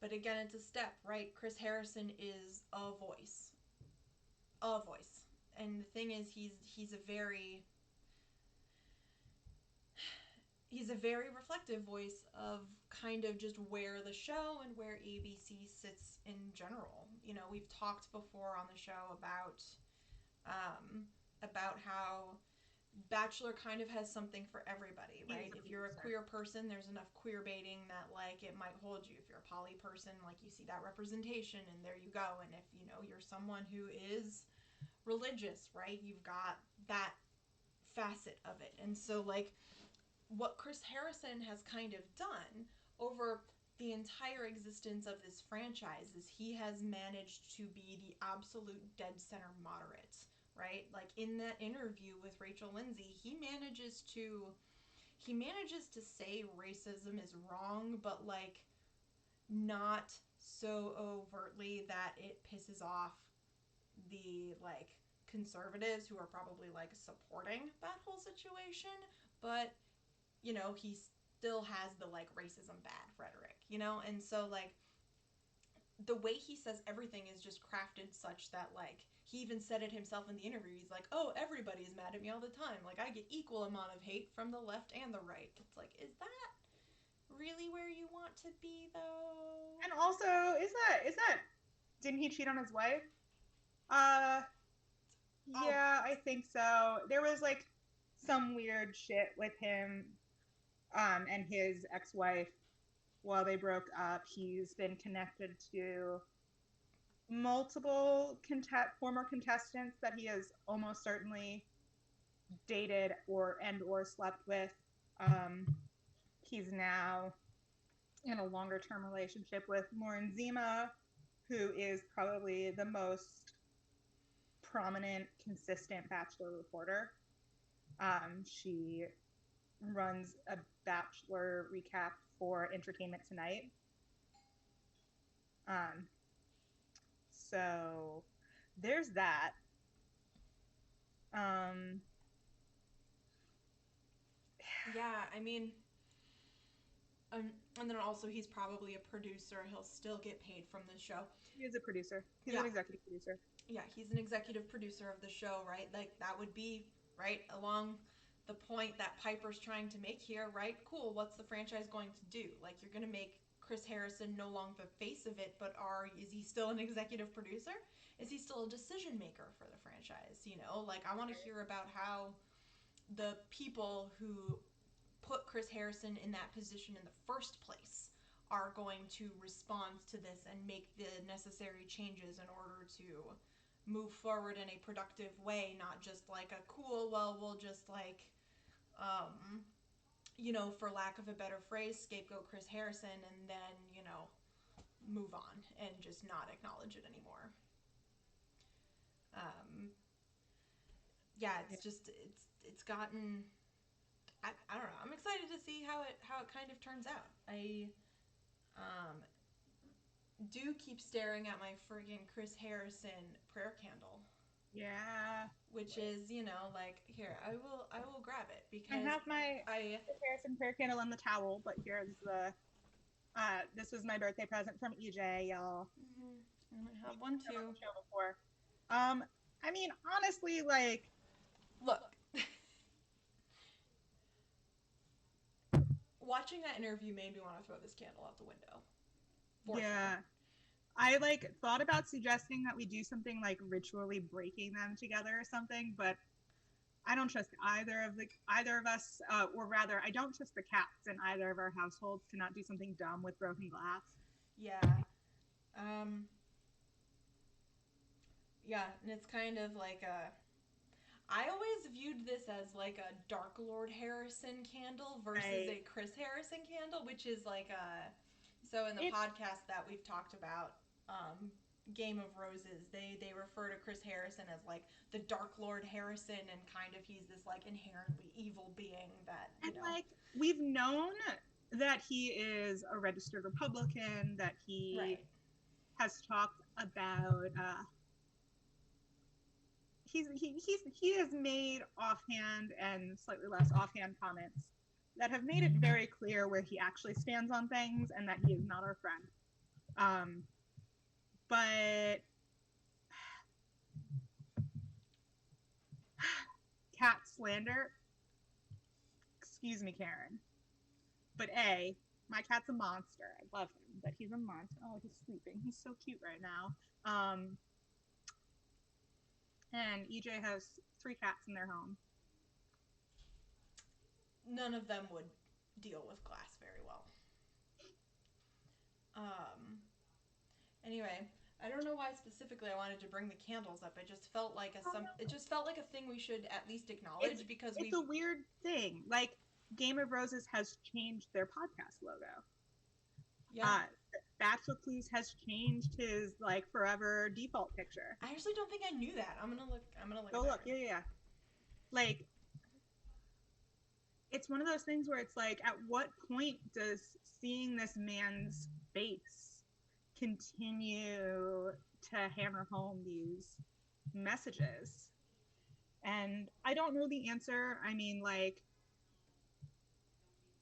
But again, it's a step, right? Chris Harrison is a voice. And the thing is, he's a very reflective voice of kind of just where the show and where ABC sits in general. We've talked before on the show about how Bachelor kind of has something for everybody, right? If you're a queer person, there's enough queer baiting that, like, it might hold you. If you're a poly person, like, you see that representation and there you go. And if, you're someone who is religious, right, you've got that facet of it. And so, like, what Chris Harrison has kind of done over the entire existence of this franchise is he has managed to be the absolute dead center moderate, right? Like, in that interview with Rachel Lindsay, he manages to say racism is wrong, but, like, not so overtly that it pisses off the like conservatives who are probably like supporting that whole situation, but he still has the like racism bad rhetoric, and so like the way he says everything is just crafted such that like he even said it himself in the interview. He's like, "Oh, everybody's mad at me all the time. Like I get equal amount of hate from the left and the right." It's like, is that really where you want to be though? And also, is that didn't he cheat on his wife? Uh, Oh, yeah, I think so. There was like some weird shit with him and his ex-wife while they broke up. He's been connected to multiple former contestants that he has almost certainly dated or slept with. Um, he's now in a longer term relationship with Lauren Zima, who is probably the most prominent, consistent Bachelor reporter. She runs a Bachelor recap for Entertainment Tonight. Um, so there's that. Um, yeah, I mean, and then also he's probably a producer. He'll still get paid from the show. he is a producer. He's Yeah, an executive producer. yeah, he's an executive producer of the show, right? Like that would be right along the point that Piper's trying to make here, right? Cool. What's the franchise going to do? Like you're going to make Chris Harrison no longer the face of it, but is he still an executive producer? Is he still a decision maker for the franchise? Like I want to hear about how the people who put Chris Harrison in that position in the first place are going to respond to this and make the necessary changes in order to move forward in a productive way, not just like a cool, well, we'll just like, for lack of a better phrase, scapegoat Chris Harrison and then, move on and just not acknowledge it anymore. Um, yeah, it's gotten I don't know. I'm excited to see how it kind of turns out. I um, do keep staring at my friggin' Chris Harrison prayer candle, Yeah. which is like here I will grab it I because have my I Harrison prayer candle and the towel, but here's the this was my birthday present from EJ, y'all. I have one Come on too. the show before. I mean, honestly, like, Look, watching that interview made me want to throw this candle out the window. For yeah, sure. I like thought about suggesting that we do something like ritually breaking them together or something, but I don't trust either of us, or rather, I don't trust the cats in either of our households to not do something dumb with broken glass. Yeah. Um. Yeah, and it's kind of like a I always viewed this as like a Dark Lord Harrison candle versus Right? a Chris Harrison candle, which is like a. So in the It's podcast that we've talked about, Game of Roses, they refer to Chris Harrison as like the Dark Lord Harrison, and kind of he's this like inherently evil being that and like we've known that he is a registered Republican, that he right. has talked about he has made offhand and slightly less offhand comments that have made it very clear where he actually stands on things and that he is not our friend. But cat slander, excuse me, Karen. But my cat's a monster. I love him, but he's a monster. Oh, he's sleeping. He's so cute right now. And EJ has 3 cats in their home. None of them would deal with glass very well. Anyway, I don't know why specifically I wanted to bring the candles up. It just felt like it just felt like a thing we should at least acknowledge because it's a weird thing. Like Game of Roses has changed their podcast logo. Yeah. Bachelor Clues has changed his like forever default picture. I actually don't think I knew that. I'm gonna look. Go look. Yeah. Like it's one of those things where it's like, at what point does seeing this man's space continue to hammer home these messages. And I don't know the answer. I mean, like,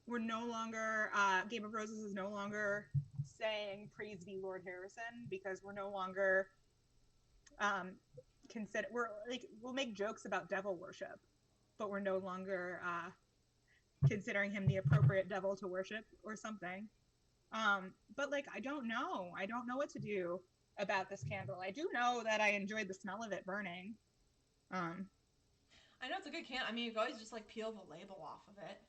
we're no longer, Game of Roses is no longer saying praise be Lord Harrison, because we're no longer we'll make jokes about devil worship, but we're no longer considering him the appropriate devil to worship or something. But like, I don't know what to do about this candle. I do know that I enjoyed the smell of it burning. I know it's a good candle. I mean, you can always just like peel the label off of it.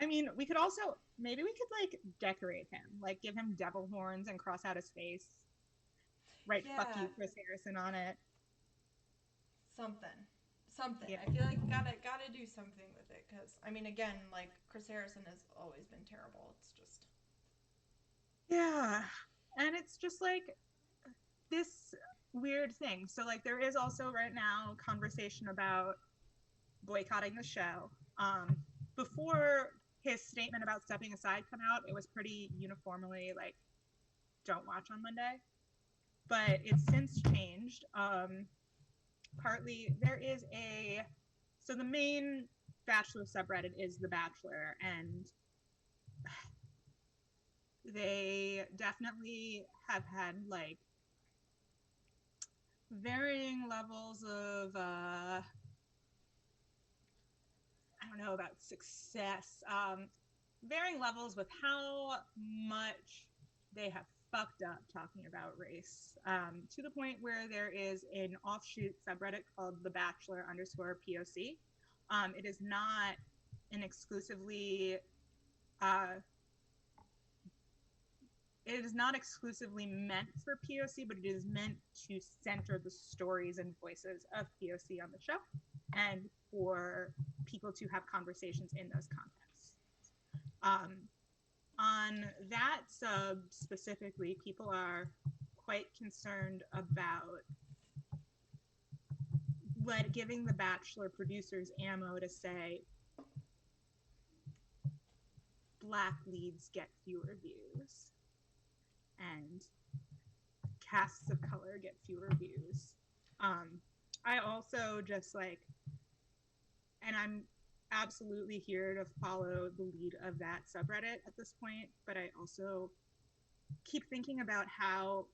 I mean, we could also, maybe we could like decorate him, like give him devil horns and cross out his face. Right, Yeah. fuck you, Chris Harrison on it. Something. Something. Yeah. I feel like gotta do something with it, because I mean, again, like Chris Harrison has always been terrible. It's just Yeah. And it's just like this weird thing. So like there is also right now conversation about boycotting the show. Before his statement about stepping aside come out, it was pretty uniformly like, don't watch on Monday. But it's since changed. Partly there is so the main Bachelor subreddit is The Bachelor, and they definitely have had like varying levels of I don't know about success, varying levels with how much they have fucked up talking about race, to the point where there is an offshoot subreddit called The Bachelor _POC. It is not an exclusively it is not exclusively meant for POC, but it is meant to center the stories and voices of POC on the show, and for people to have conversations in those contexts. On that sub specifically, people are quite concerned about giving the Bachelor producers ammo to say Black leads get fewer views and casts of color get fewer views. I also just like, and I'm absolutely here to follow the lead of that subreddit at this point, but I also keep thinking about how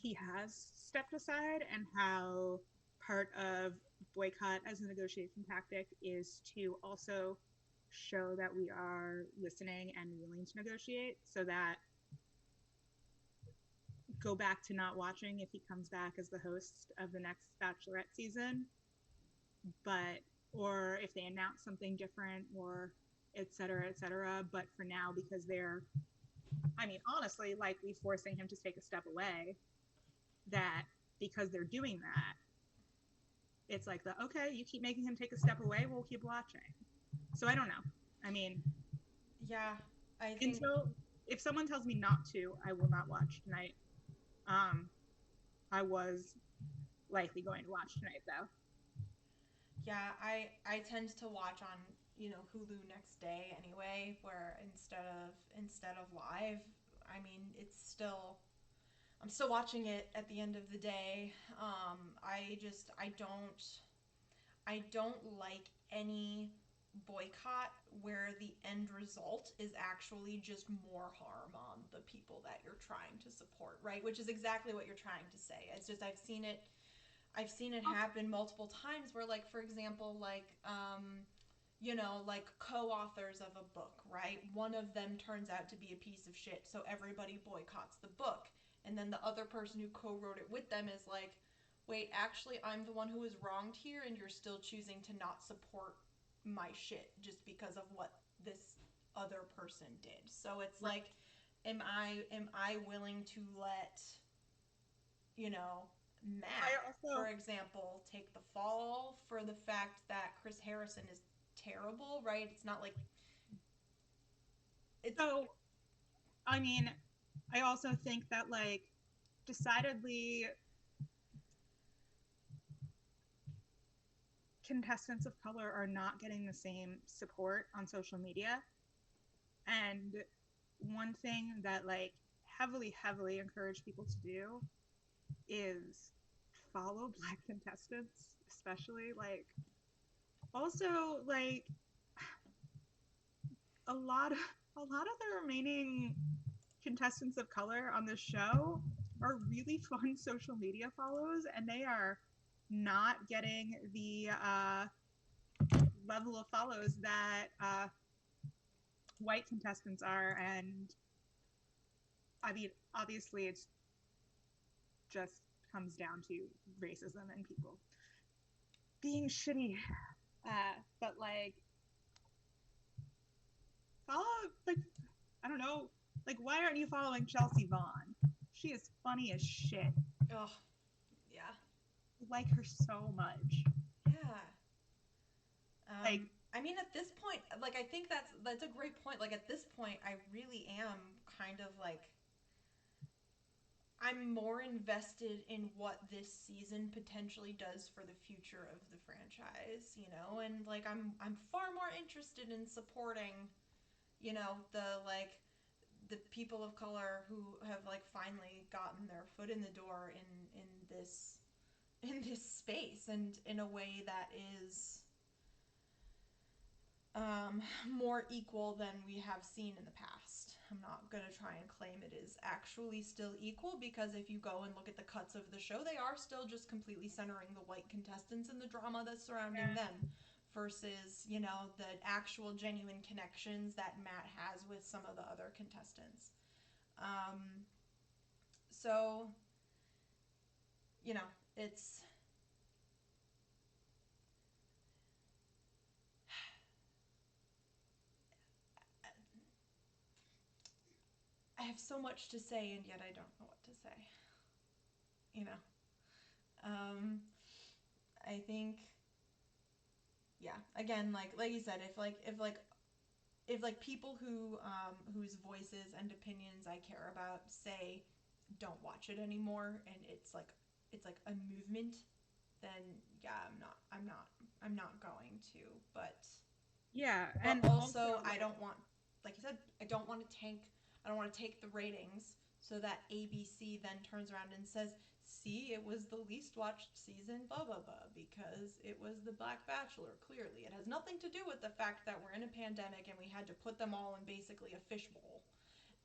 he has stepped aside, and how part of boycott as a negotiation tactic is to also show that we are listening and willing to negotiate, so that go back to not watching if he comes back as the host of the next Bachelorette season, but or if they announce something different, or et cetera, but for now, because they're, I mean, honestly, likely forcing him to take a step away, that because they're doing that, it's like okay, you keep making him take a step away, we'll keep watching. So I don't know. I mean, yeah, I think until, if someone tells me not to, I will not watch tonight. I was likely going to watch tonight, though. yeah, I tend to watch on, you know, Hulu next day anyway, where instead of live. I mean, I'm still watching it at the end of the day. I don't like any boycott where the end result is actually just more harm on the people that you're trying to support, right? Which is exactly what you're trying to say. It's just I've seen it happen multiple times where, like, for example, like you know, like co-authors of a book, right? One of them turns out to be a piece of shit, so everybody boycotts the book. And then the other person who co-wrote it with them is like, wait, actually, I'm the one who was wronged here, and you're still choosing to not support my shit just because of what this other person did. So it's like, am I willing to let, you know, Matt, for example, take the fall for the fact that Chris Harrison is terrible, right? It's not like it's So, I mean, I also think that, like, decidedly contestants of color are not getting the same support on social media. And one thing that like heavily encourage people to do is follow Black contestants, especially like also like a lot of the remaining contestants of color on this show are really fun social media follows, and they are not getting the level of follows that white contestants are. And I mean, obviously, it's just comes down to racism and people being shitty. But like, follow, like, I don't know, like, why aren't you following Chelsea Vaughn? She is funny as shit. Oh, yeah. I like her so much. Yeah. Like, I mean, at this point, like, I think that's a great point. Like, at this point, I really am kind of like, I'm more invested in what this season potentially does for the future of the franchise, you know, and like, I'm far more interested in supporting, you know, the people of color who have like finally gotten their foot in the door in this space, and in a way that is more equal than we have seen in the past. I'm not going to try and claim it is actually still equal, because if you go and look at the cuts of the show, they are still just completely centering the white contestants and the drama that's surrounding them, versus, you know, the actual genuine connections that Matt has with some of the other contestants. So, you know, it's I have so much to say, and yet I don't know what to say. You know, um, I think, yeah. Again, like you said, if people whose voices and opinions I care about say don't watch it anymore, and it's like a movement, then yeah, I'm not going to. yeah, But and also also, I like, don't want, like you said, I don't want to take the ratings so that ABC then turns around and says, see, it was the least watched season, blah, blah, blah, because it was the Black Bachelor, clearly. It has nothing to do with the fact that we're in a pandemic and we had to put them all in basically a fishbowl.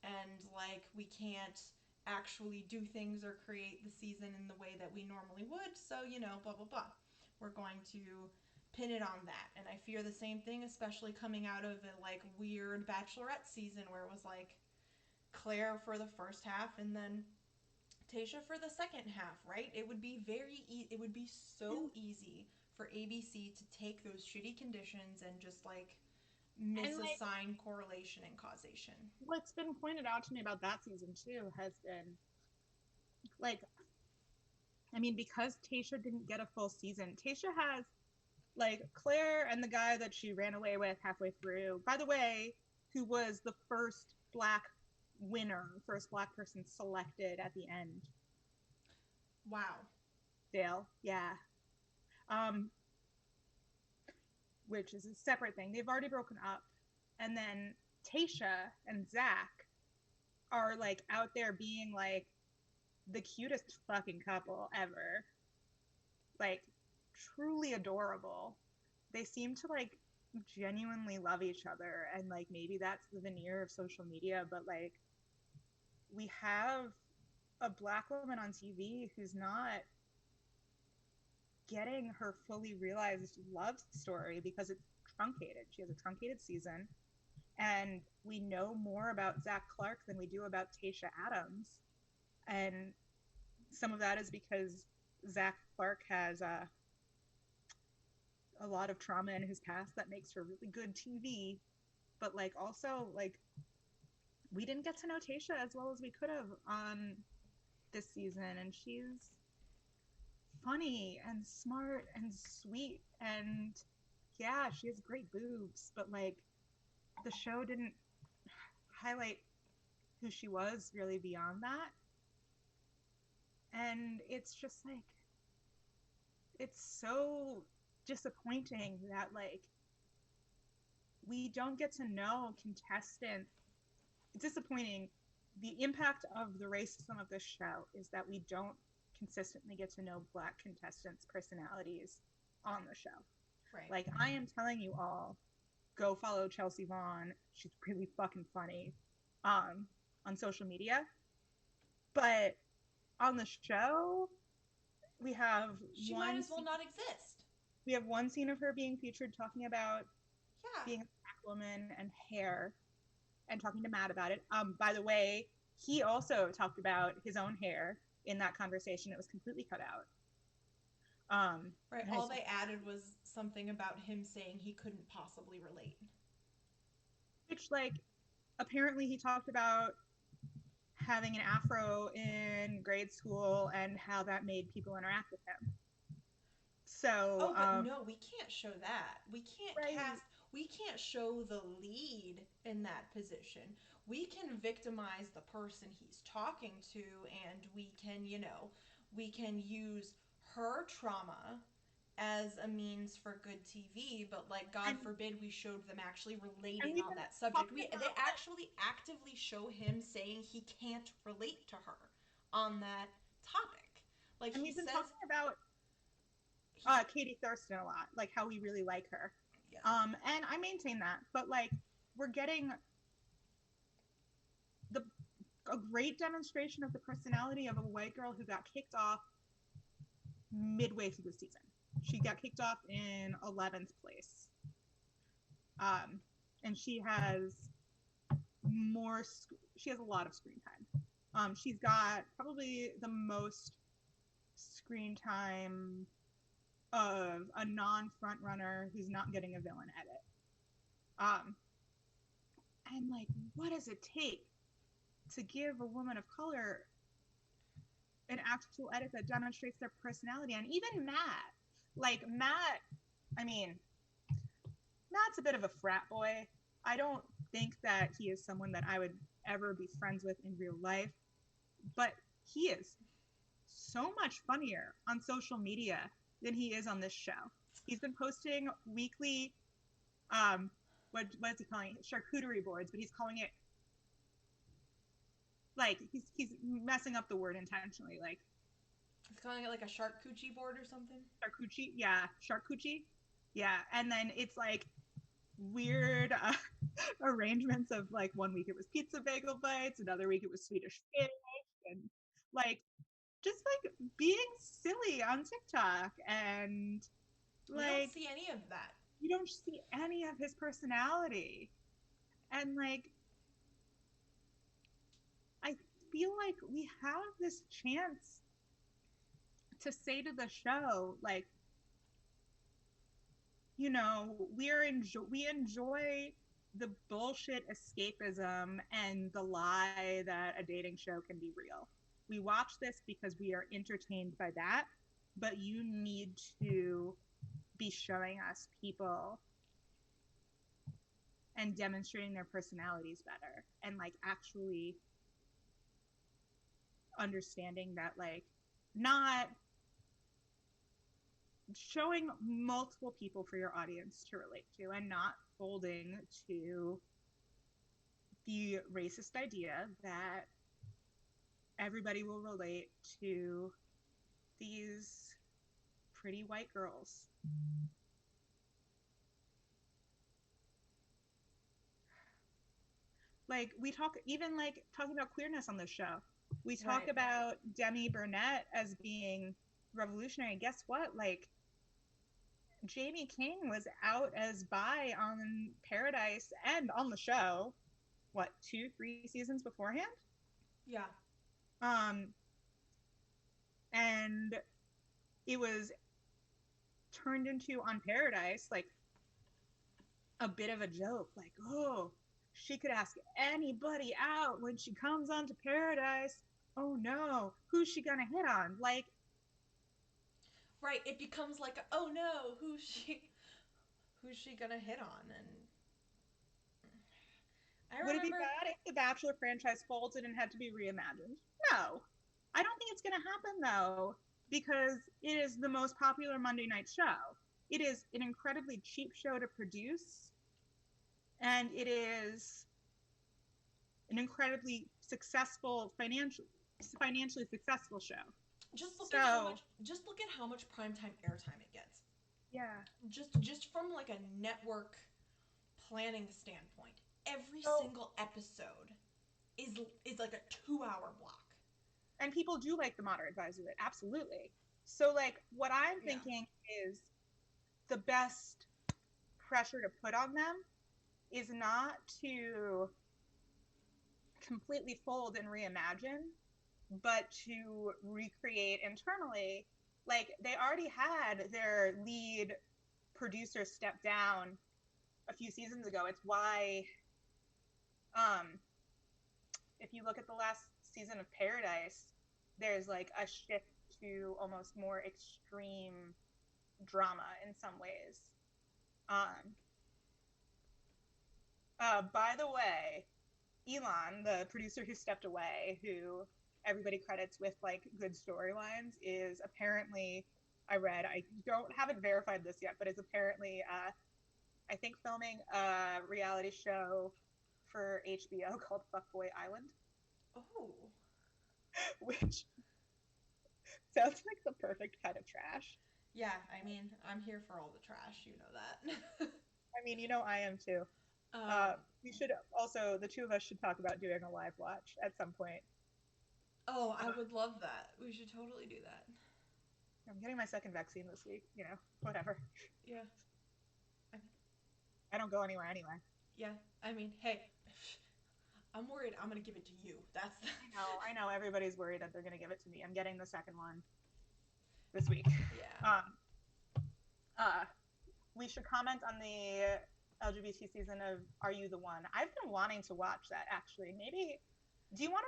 And, like, we can't actually do things or create the season in the way that we normally would, so, you know, blah, blah, blah. We're going to pin it on that. And I fear the same thing, especially coming out of a like weird Bachelorette season where it was like Claire for the first half and then Tayshia for the second half, right? It would be it would be so easy for ABC to take those shitty conditions and just like and like misassign correlation and causation. what's been pointed out to me about that season too has been like, I mean, because Tayshia didn't get a full season, Tayshia has like Claire and the guy that she ran away with halfway through, by the way, who was the first black winner, first black person selected at the end. Wow. Dale, yeah. Um, which is a separate thing. They've already broken up. And then Tayshia and Zach are like out there being like the cutest fucking couple ever. Like, truly adorable. They seem to like genuinely love each other, and like maybe that's the veneer of social media, but like we have a black woman on TV who's not getting her fully realized love story because it's truncated. She has a truncated season, and we know more about Zach Clark than we do about Tayshia Adams. And some of that is because Zach Clark has a lot of trauma in his past that makes for really good TV. But like also like we didn't get to know Tayshia as well as we could have on this season, and she's funny and smart and sweet, and yeah, she has great boobs, but like the show didn't highlight who she was really beyond that. And it's just like it's so disappointing that like we don't get to know contestants disappointing. The impact of the racism of this show is that we don't consistently get to know Black contestants' personalities on the show. Right. Like, I am telling you all, go follow Chelsea Vaughn. She's really fucking funny on social media. But on the show, we have she might as well not exist. We have one scene of her being featured talking about being a Black woman and hair, and talking to Matt about it. By the way, he also talked about his own hair in that conversation. It was completely cut out. Right. All they added was something about him saying he couldn't possibly relate. Which, like, apparently he talked about having an afro in grade school and how that made people interact with him. So, no, we can't show that. We can't cast. We can't show the lead in that position. We can victimize the person he's talking to, and we can, we can use her trauma as a means for good TV, but like God forbid we showed them actually relating on that subject. They actually actively show him saying he can't relate to her on that topic. Like, and we've been talking about Katie Thurston a lot, like how we really like her. Yeah. And I maintain that, but like we're getting a great demonstration of the personality of a white girl who got kicked off midway through the season. She got kicked off in 11th place. And she has a lot of screen time. She's got probably the most screen time of a non-front runner who's not getting a villain edit. And like, what does it take to give a woman of color an actual edit that demonstrates their personality? And even Matt, I mean, Matt's a bit of a frat boy. I don't think that he is someone that I would ever be friends with in real life, but he is so much funnier on social media than he is on this show. He's been posting weekly, what is he calling it? Charcuterie boards, but he's calling it, like, he's messing up the word intentionally. Like, he's calling it like a charcuterie board or something. Charcuterie. Yeah, and then it's like weird arrangements of like one week it was pizza bagel bites, another week it was Swedish fish, and like just like being silly on TikTok. And like, you don't see any of that. You don't see any of his personality. And like, I feel like we have this chance to say to the show, like, you know, we enjoy the bullshit escapism and the lie that a dating show can be real. We watch this because we are entertained by that, but you need to be showing us people and demonstrating their personalities better, and like actually understanding that, like, not showing multiple people for your audience to relate to, and not folding to the racist idea that everybody will relate to these pretty white girls. Like, we talk, even like talking about queerness on this show, we talk about Demi Burnett as being revolutionary. Guess what? Like, Jamie King was out as bi on Paradise and on the show, what, 2-3 seasons beforehand? Yeah. And it was turned into, on Paradise, like a bit of a joke, like, oh, she could ask anybody out when she comes onto Paradise. Oh no, who's she gonna hit on? Like, right, it becomes like, oh no, who's she gonna hit on? And would it be bad if the Bachelor franchise folded and had to be reimagined? No, I don't think it's gonna happen though, because it is the most popular Monday night show. It is an incredibly cheap show to produce, and it is an incredibly successful, financially successful show. Just look at how much primetime airtime it gets. Yeah. Just from like a network planning standpoint, every single episode is like a 2-hour block. And people do like the moderate size of it, absolutely. So like what I'm thinking is the best pressure to put on them is not to completely fold and reimagine, but to recreate internally. Like they already had their lead producer step down a few seasons ago. It's why if you look at the last season of Paradise, there's like a shift to almost more extreme drama in some ways. By the way, Elon, the producer who stepped away, who everybody credits with like good storylines, is apparently, I haven't verified this yet, but is apparently, I think filming a reality show for HBO called Fuckboy Island. Oh. Which sounds like the perfect kind of trash. Yeah, I mean, I'm here for all the trash, you know that. I mean, you know I am too. We should also, the two of us should talk about doing a live watch at some point. Oh, I would love that. We should totally do that. I'm getting my second vaccine this week, whatever. Yeah. I don't go anywhere anyway. Yeah, I mean, hey, I'm worried I'm going to give it to you. That's I know. Everybody's worried that they're going to give it to me. I'm getting the second one this week. Yeah. We should comment on the LGBT season of Are You the One? I've been wanting to watch that actually. Maybe do you want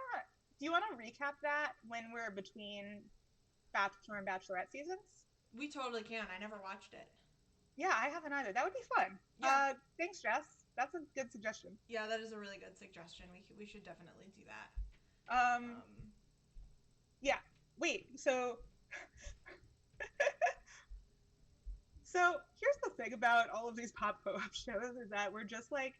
to recap that when we're between Bachelor and Bachelorette seasons? We totally can. I never watched it. Yeah, I haven't either. That would be fun. Yeah. Thanks, Jess. That's a good suggestion. Yeah, that is a really good suggestion. We should definitely do that. Yeah. Wait. So here's the thing about all of these pop co-op shows is that we're just like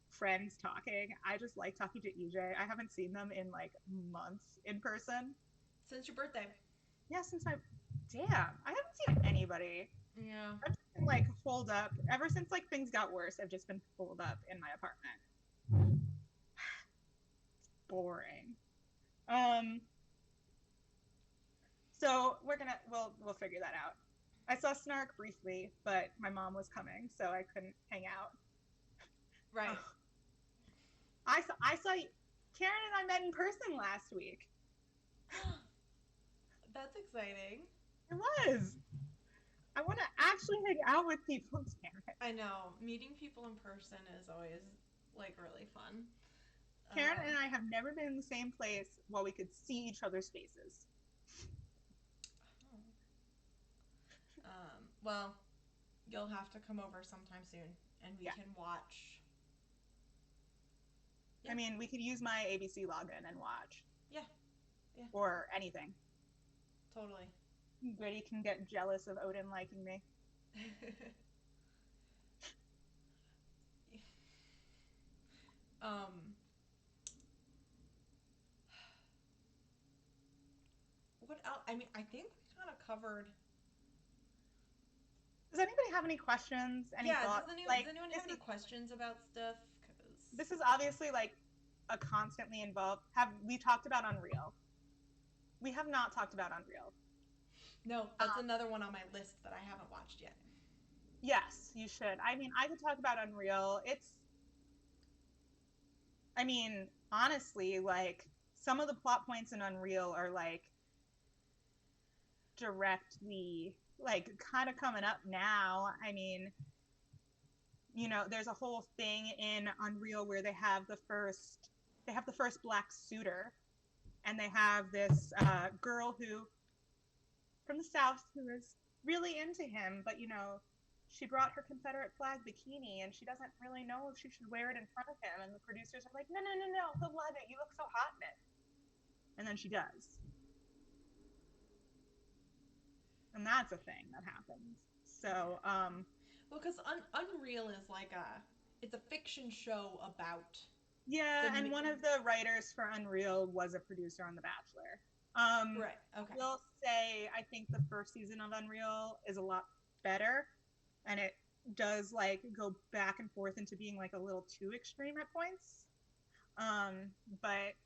friends talking. I just like talking to EJ. I haven't seen them in like months in person. Since your birthday. Yeah, I haven't seen anybody. Yeah. I've just been like holed up ever since like things got worse. I've just been holed up in my apartment. It's boring. So we'll figure that out. I saw Snark briefly, but my mom was coming, so I couldn't hang out. Right. I saw Karen and I met in person last week. That's exciting. It was. I want to actually hang out with people, Karen. I know. Meeting people in person is always like really fun. Karen and I have never been in the same place while we could see each other's faces. Well, you'll have to come over sometime soon, and we can watch. Yeah. I mean, we could use my ABC login and watch. Yeah. Or anything. Totally. Gritty can get jealous of Odin liking me. What else? I mean, I think we kind of covered. Does anybody have any questions? Any thoughts? Does anyone have any questions about stuff? This is obviously like a constantly involved. Have we talked about Unreal? We have not talked about Unreal. No, that's another one on my list that I haven't watched yet. Yes, you should. I mean, I could talk about Unreal. Honestly, like some of the plot points in Unreal are like directly like kind of coming up now. I mean, there's a whole thing in Unreal where they have the first black suitor, and they have this girl from the South who is really into him, but she brought her Confederate flag bikini and she doesn't really know if she should wear it in front of him, and the producers are like, no, he'll love it, you look so hot in it. And then she does. And that's a thing that happens. So, well, because Unreal is like it's a fiction show about Yeah, and one of the writers for Unreal was a producer on The Bachelor. Right. Okay. Will say I think the first season of Unreal is a lot better, and it does like go back and forth into being like a little too extreme at points. But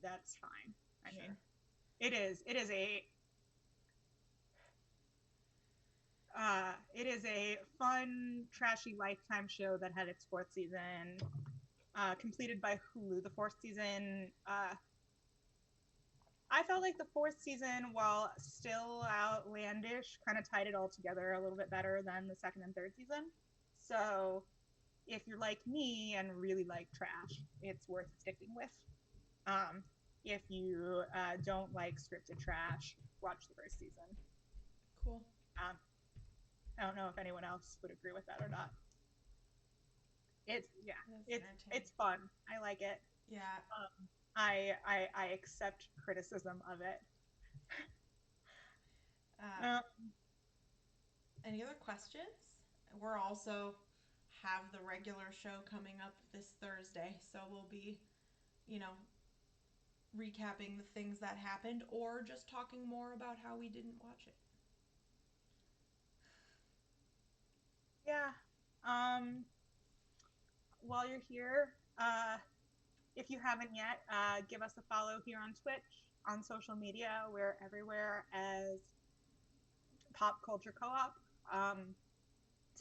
that's fine. I mean, it is a fun, trashy Lifetime show that had its fourth season, completed by Hulu. The fourth season, I felt like the fourth season, while still outlandish, kind of tied it all together a little bit better than the second and third season. So if you're like me and really like trash, it's worth sticking with. If you don't like scripted trash, watch the first season. Cool. I don't know if anyone else would agree with that or not. It's fun. I like it. Yeah. I accept criticism of it. Any other questions? We're also have the regular show coming up this Thursday, so we'll be, recapping the things that happened or just talking more about how we didn't watch it. Yeah. While you're here, if you haven't yet, give us a follow here on Twitch, on social media. We're everywhere as Pop Culture Co-op.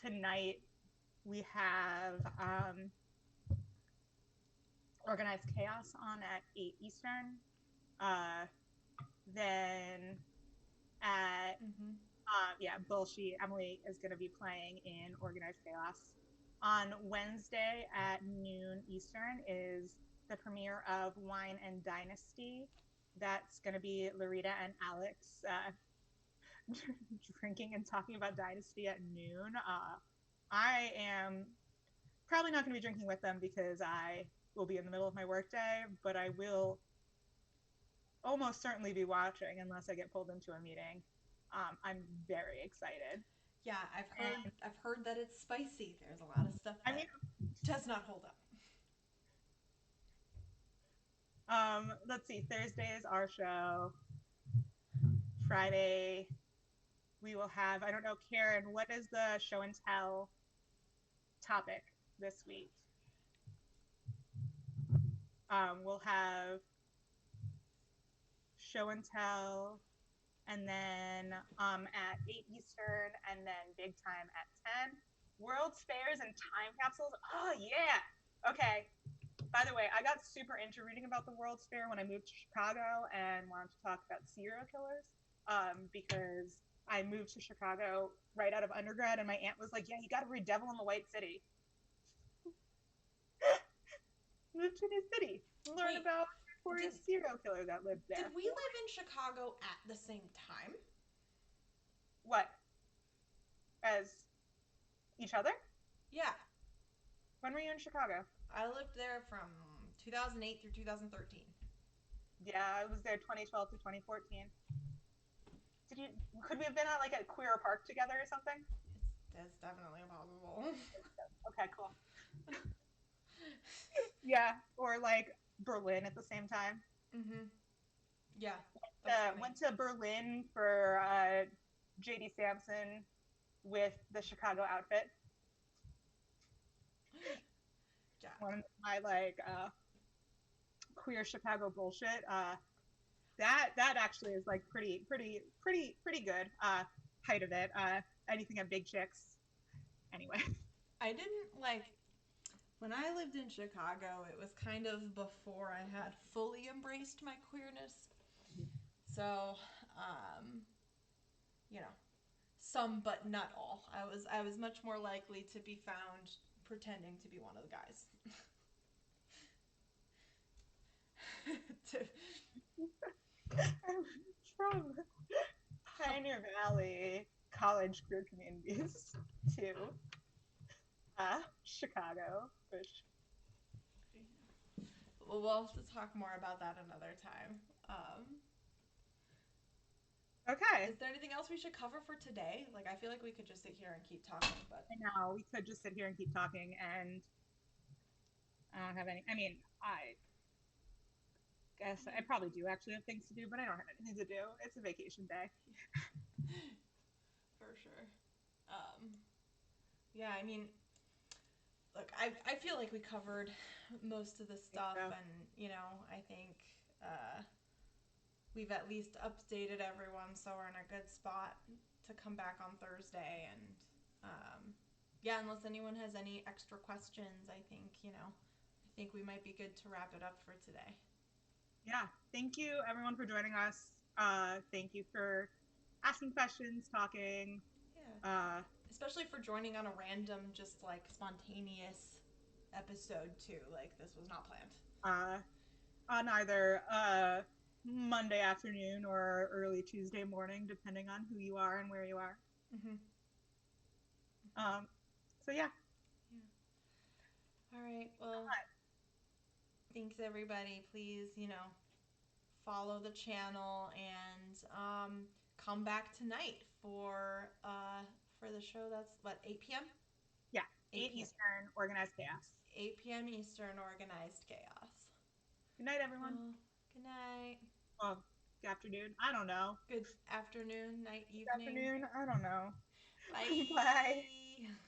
Tonight we have Organized Chaos on at 8 Eastern. Then at Bullshit, Emily is going to be playing in Organized Chaos. On Wednesday at noon Eastern is the premiere of Wine and Dynasty. That's going to be Larita and Alex drinking and talking about Dynasty at noon. I am probably not going to be drinking with them because I will be in the middle of my workday, but I will almost certainly be watching unless I get pulled into a meeting. I'm very excited. Yeah, I've heard that it's spicy. There's a lot of stuff that does not hold up. Let's see. Thursday is our show. Friday, we will have, I don't know, Karen, what is the show and tell topic this week? We'll have show and tell, and then at 8 Eastern, and then big time at 10. World's fairs and time capsules. Oh, yeah. Okay. By the way, I got super into reading about the World's Fair when I moved to Chicago and wanted to talk about serial killers, because I moved to Chicago right out of undergrad, and my aunt was like, yeah, you got to read Devil in the White City. Moved to a new city. Learn about a serial killer that lived there. Did we live in Chicago at the same time? What? As each other? Yeah. When were you in Chicago? I lived there from 2008 through 2013. Yeah, I was there 2012 to 2014. Could we have been at like a queer park together or something? That's definitely possible. Okay, cool. Yeah, or like Berlin at the same time. Yeah. Went to Berlin for JD Sampson with the Chicago outfit. Yeah. One of my like queer Chicago bullshit. That actually is like pretty good. Height of it. Anything at Big Chicks. Anyway. I didn't like when I lived in Chicago, it was kind of before I had fully embraced my queerness. So, some but not all. I was much more likely to be found pretending to be one of the guys. From Pioneer Valley college queer communities to Chicago, which we'll have to talk more about that another time. Okay. Is there anything else we should cover for today? Like, I feel like we could just sit here and keep talking, but I know we could just sit here and keep talking, and I don't have any. I mean, I guess I probably do actually have things to do, but I don't have anything to do. It's a vacation day. For sure. Um, yeah, I mean, look, I feel like we covered most of the I think stuff, so. and I think uh, we've at least updated everyone, so we're in a good spot to come back on Thursday. And yeah, unless anyone has any extra questions, I think we might be good to wrap it up for today. Yeah. Thank you everyone for joining us. Thank you for asking questions, talking. Yeah, Uh, especially for joining on a random, just like spontaneous episode too. Like this was not planned. uh, on either Monday afternoon or early Tuesday morning, depending on who you are and where you are. Mm-hmm. Um, so yeah. Yeah. All right. Well, thanks everybody. Please, follow the channel and come back tonight for the show. That's what, 8 p.m. Yeah. 8 8 p.m. Eastern, organized chaos. 8 p.m. Eastern, organized chaos. Good night, everyone. Well, good night. Oh, good afternoon. I don't know. Good afternoon, night, Good evening. afternoon. I don't know. Bye. Bye.